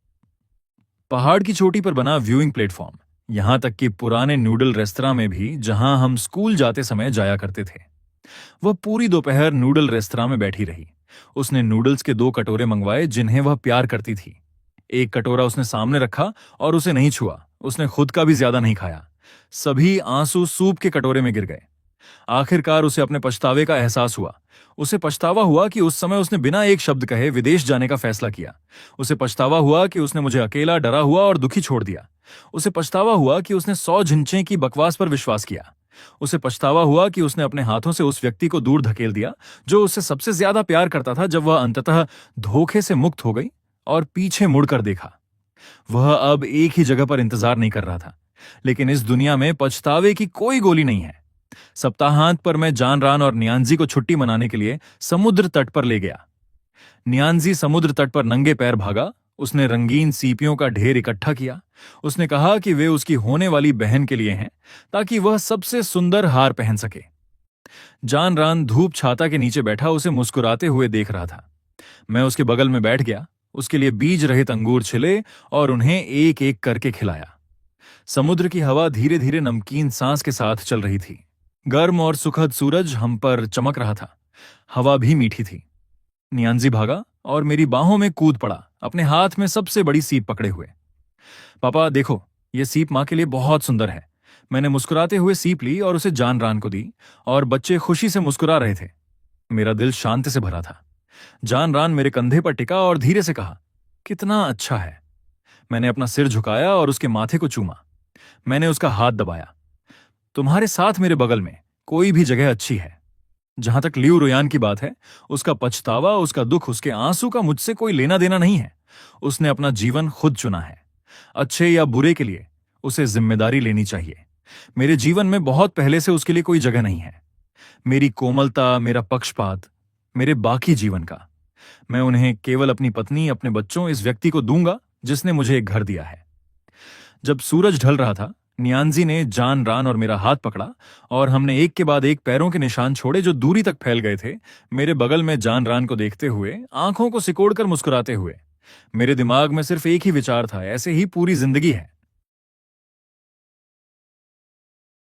पहाड़ की चोटी पर बना व्यूइंग प्लेटफॉर्म, यहां तक कि पुराने नूडल रेस्तरां में भी जहां हम स्कूल जाते समय जाया करते थे। वह पूरी दोपहर नूडल रेस्तरां में बैठी रही। उसने नूडल्स के 2 कटोरे मंगवाए जिन्हें वह प्यार करती थी। एक कटोरा उसने सामने रखा और उसे नहीं छुआ। उसने खुद का भी ज्यादा नहीं खाया। सभी आंसू सूप के कटोरे में गिर गए। आखिरकार उसे अपने पछतावे का एहसास हुआ। उसे पछतावा हुआ कि उस समय उसने बिना एक शब्द कहे विदेश जाने का फैसला किया। उसे पछतावा हुआ कि उसने मुझे अकेला, डरा हुआ और दुखी छोड़ दिया। उसे पछतावा हुआ कि उसने 100 झिंचे की बकवास पर विश्वास किया। उसे पछतावा हुआ कि उसने अपने हाथों से उस व्यक्ति को दूर धकेल दिया जो उससे सबसे ज्यादा प्यार करता था। जब वह अंततः धोखे से मुक्त हो गई और पीछे मुड़कर देखा, वह अब एक ही जगह पर इंतजार नहीं कर रहा था। लेकिन इस दुनिया में पछतावे की कोई गोली नहीं है। सप्ताहांत पर मैं जान रान और नियांजी को छुट्टी मनाने के लिए समुद्र तट पर ले गया। नियांजी समुद्र तट पर नंगे पैर भागा। उसने रंगीन सीपियों का ढेर इकट्ठा किया। उसने कहा कि वे उसकी होने वाली बहन के लिए हैं, ताकि वह सबसे सुंदर हार पहन सके। जान रान धूप छाता के नीचे बैठा उसे मुस्कुराते हुए देख रहा था। मैं उसके बगल में बैठ गया, उसके लिए बीज रहित अंगूर छिले और उन्हें एक एक करके खिलाया। समुद्र की हवा धीरे धीरे नमकीन सांस के साथ चल रही थी। गर्म और सुखद सूरज हम पर चमक रहा था। हवा भी मीठी थी। नियांजी भागा और मेरी बाहों में कूद पड़ा, अपने हाथ में सबसे बड़ी सीप पकड़े हुए। पापा देखो, ये सीप मां के लिए बहुत सुंदर है। मैंने मुस्कुराते हुए सीप ली और उसे जान रान को दी, और बच्चे खुशी से मुस्कुरा रहे थे। मेरा दिल शांति से भरा था। जान रान मेरे कंधे पर टिका और धीरे से कहा, कितना अच्छा है। मैंने अपना सिर झुकाया और उसके माथे को चूमा। मैंने उसका हाथ दबाया। तुम्हारे साथ मेरे बगल में कोई भी जगह अच्छी है। जहां तक लियू रुयान की बात है, उसका पछतावा, उसका दुख, उसके आंसू का मुझसे कोई लेना देना नहीं है। उसने अपना जीवन खुद चुना है। अच्छे या बुरे के लिए उसे जिम्मेदारी लेनी चाहिए। मेरे जीवन में बहुत पहले से उसके लिए कोई जगह नहीं है। मेरी कोमलता, मेरा पक्षपात, मेरे बाकी जीवन का मैं उन्हें केवल अपनी पत्नी, अपने बच्चों, इस व्यक्ति को दूंगा जिसने मुझे एक घर दिया है। जब सूरज ढल रहा था, नियांजी ने जान रान और मेरा हाथ पकड़ा और हमने एक के बाद एक पैरों के निशान छोड़े जो दूरी तक फैल गए थे। मेरे बगल में जान रान को देखते हुए, आंखों को सिकोड़कर मुस्कुराते हुए। मेरे दिमाग में सिर्फ एक ही विचार था, ऐसे ही पूरी जिंदगी है।